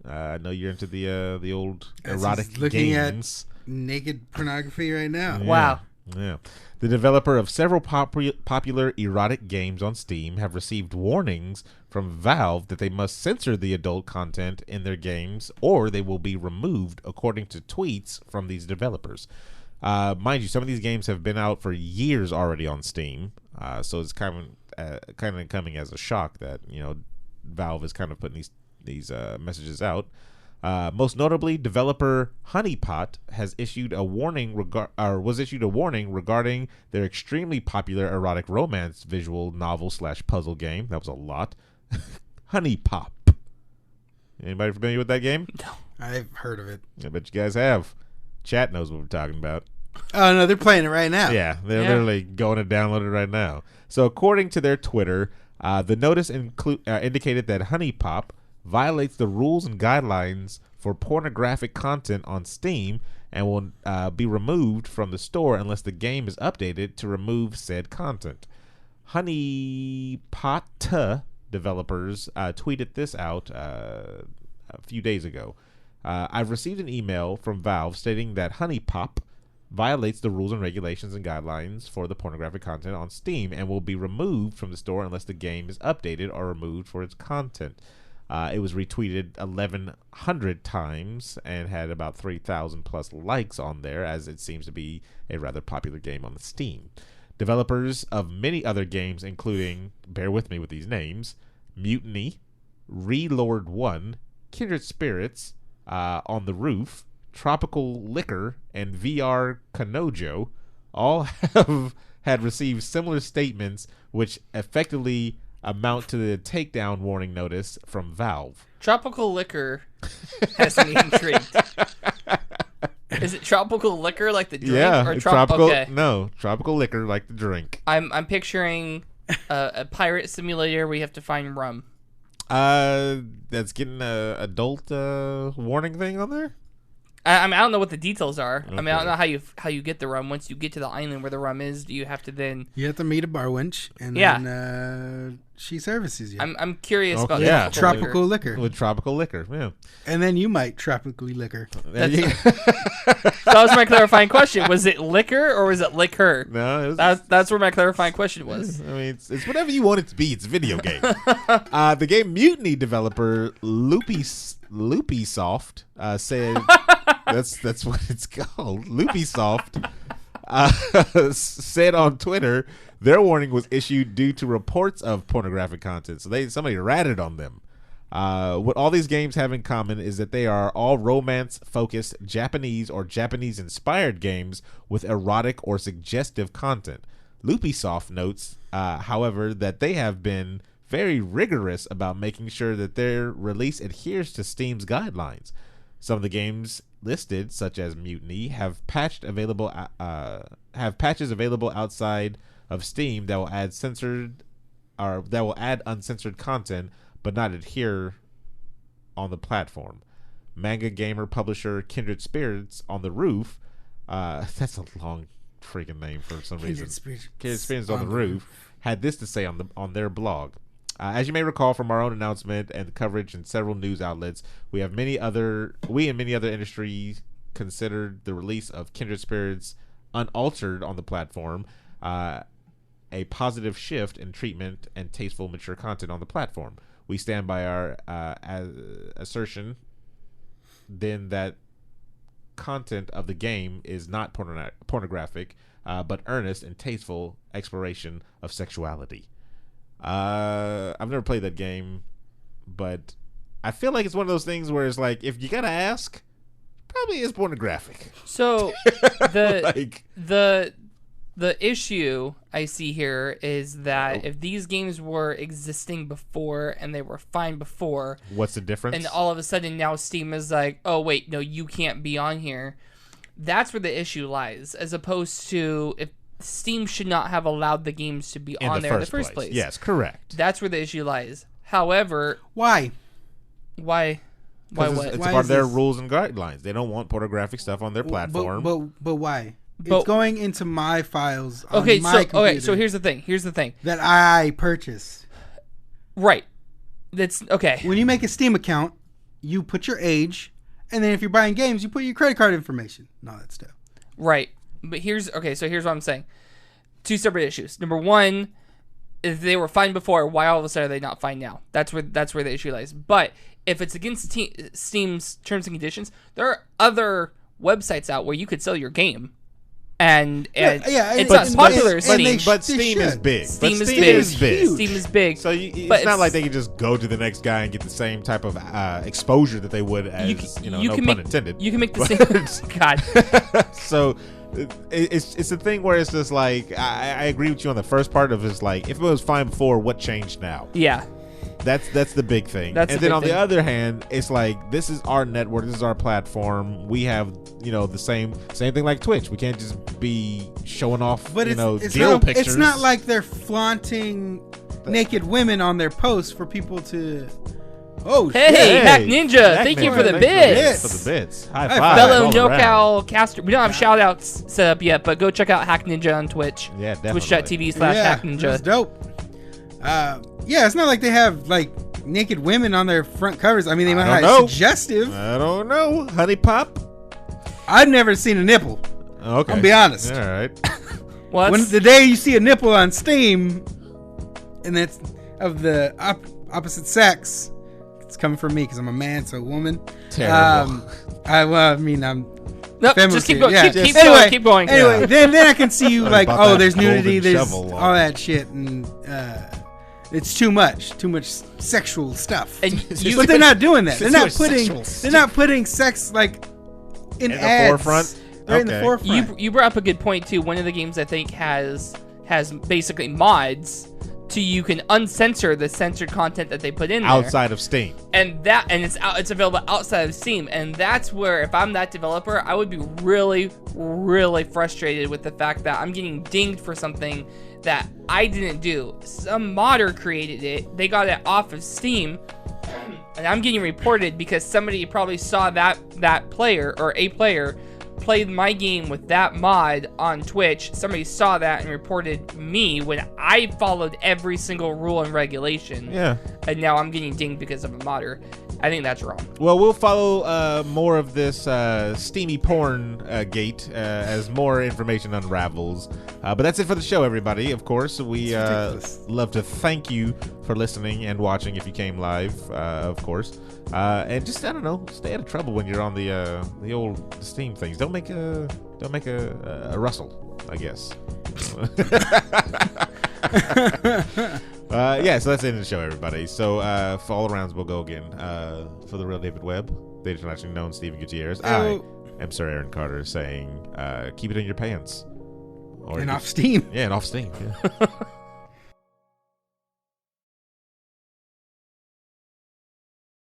I know you're into the old erotic looking games. At naked pornography right now. Yeah. Wow. Yeah. The developer of several popular erotic games on Steam have received warnings from Valve that they must censor the adult content in their games or they will be removed, according to tweets from these developers. Mind you, some of these games have been out for years already on Steam, so it's kind of coming as a shock that Valve is kind of putting these messages out. Most notably, developer Honeypot has issued a warning regarding their extremely popular erotic romance visual novel / puzzle game. That was a lot. Honeypop. Anybody familiar with that game? No. I've heard of it. I bet you guys have. Chat knows what we're talking about. Oh, no, they're playing it right now. Yeah, they're literally going to download it right now. So according to their Twitter, the notice indicated that Honeypop violates the rules and guidelines for pornographic content on Steam and will be removed from the store unless the game is updated to remove said content. Honeypot developers tweeted this out a few days ago. I've received an email from Valve stating that Honeypop violates the rules and regulations and guidelines for the pornographic content on Steam and will be removed from the store unless the game is updated or removed for its content. It was retweeted 1,100 times and had about 3,000 plus likes on there, as it seems to be a rather popular game on the Steam. Developers of many other games, including, bear with me with these names, Mutiny, Relord 1, Kindred Spirits, On the Roof, Tropical Liquor, and VR Kanojo, all have had received similar statements which effectively amount to the takedown warning notice from Valve. Tropical Liquor has me intrigued. Is it Tropical Liquor like the drink? Yeah, or tropical. Okay. No, Tropical Liquor like the drink. I'm picturing a pirate simulator where you have to find rum. That's getting a adult warning thing on there. I don't know what the details are. Okay. I mean, I don't know how you get the rum. Once you get to the island where the rum is, do you have to then... You have to meet a bar wench and Yeah. then she services you. I'm curious about tropical liquor. With tropical liquor, yeah. And then you might tropically liquor. That was my clarifying question. Was it liquor or was it liquor? No, that's where my clarifying question was. I mean, it's whatever you want it to be. It's a video game. The game Mutiny developer Loopysoft said that's what it's called. Loopysoft said on Twitter their warning was issued due to reports of pornographic content. So somebody ratted on them. What all these games have in common is that they are all romance-focused Japanese or Japanese-inspired games with erotic or suggestive content. Loopysoft notes, however, that they have been very rigorous about making sure that their release adheres to Steam's guidelines. Some of the games listed, such as Mutiny, have patches available outside of Steam that will add uncensored content, but not adhere on the platform. Manga gamer publisher Kindred Spirits on the Roof. That's a long freaking name for some reason. Kindred Spirits on the Roof had this to say on their blog. As you may recall from our own announcement and the coverage in several news outlets, we and many other industries considered the release of Kindred Spirits unaltered on the platform a positive shift in treatment and tasteful, mature content on the platform. We stand by our assertion then that content of the game is not pornographic, but earnest and tasteful exploration of sexuality. I've never played that game, but I feel like it's one of those things where it's like, if you gotta ask, probably is pornographic. So the issue I see here is that if these games were existing before and they were fine before, what's the difference? And all of a sudden now Steam is like, oh wait, no, you can't be on here. That's where the issue lies, as opposed to if Steam should not have allowed the games to be on there in the first place. Yes, correct. That's where the issue lies. However, why? What? It's part of their rules and guidelines. They don't want pornographic stuff on their platform. But why? It's going into my files on my computer. Okay, so here's the thing. That I purchase. Right. That's okay. When you make a Steam account, you put your age, and then if you're buying games, you put your credit card information and all that stuff. Right. But here's what I'm saying. Two separate issues. Number one, if they were fine before, why all of a sudden are they not fine now? That's where the issue lies. But if it's against Steam's terms and conditions, there are other websites out where you could sell your game. And it's not popular as Steam. But Steam is big. Steam is big. So it's not like they can just go to the next guy and get the same type of exposure that they would as, no pun intended. You can make the same. God. So it's a thing where it's just like, I agree with you on the first part of it's like, if it was fine before, what changed now? Yeah. That's the big thing. And then on the other hand, it's like, this is our network, this is our platform. We have, the same thing like Twitch. We can't just be showing off, deal pictures. It's not like they're flaunting naked women on their posts for people to. Oh, hey, Hack Ninja! Thank you for the bits. For the bits. High five. Fellow NoCal caster. We don't have shout outs set up yet, but go check out Hack Ninja on Twitch. Yeah, definitely. Twitch.tv/Hack Ninja. That's dope. Yeah, it's not like they have naked women on their front covers. I mean, they might have suggestive. I don't know. Honey Pop? I've never seen a nipple. Okay. I'll be honest. All right. When the day you see a nipple on Steam, and that's of the opposite sex, it's coming from me because I'm a man, so a woman. Terrible. I'm. Nope, just keep going. Yeah. Keep going. Anyway, then I can see you there's nudity, there's all that shit, and it's too much sexual stuff. But they're not doing that. They're not putting sex in ads. The forefront. They're in the forefront. You brought up a good point too. One of the games I think has basically mods to you can uncensor the censored content that they put in there outside of Steam, and it's available outside of Steam, and that's where if I'm that developer, I would be really, really frustrated with the fact that I'm getting dinged for something that I didn't do. Some modder created it, they got it off of Steam, and I'm getting reported because somebody probably saw that player or a player played my game with that mod on Twitch. Somebody saw that and reported me when I followed every single rule and regulation. Yeah. And now I'm getting dinged because I'm a modder. I think that's wrong. Well, we'll follow more of this steamy porn gate as more information unravels. But that's it for the show, everybody. Of course, we love to thank you for listening and watching if you came live, of course. And just, I don't know, stay out of trouble when you're on the old Steam things. Don't make a rustle, I guess. Yeah, so that's the end of the show, everybody. So for all arounds, we'll go again. For the real David Webb, the internationally known Steven Gutierrez, I am Sir Aaron Carter saying, keep it in your pants. And off Steam. Yeah, and off Steam. Yeah.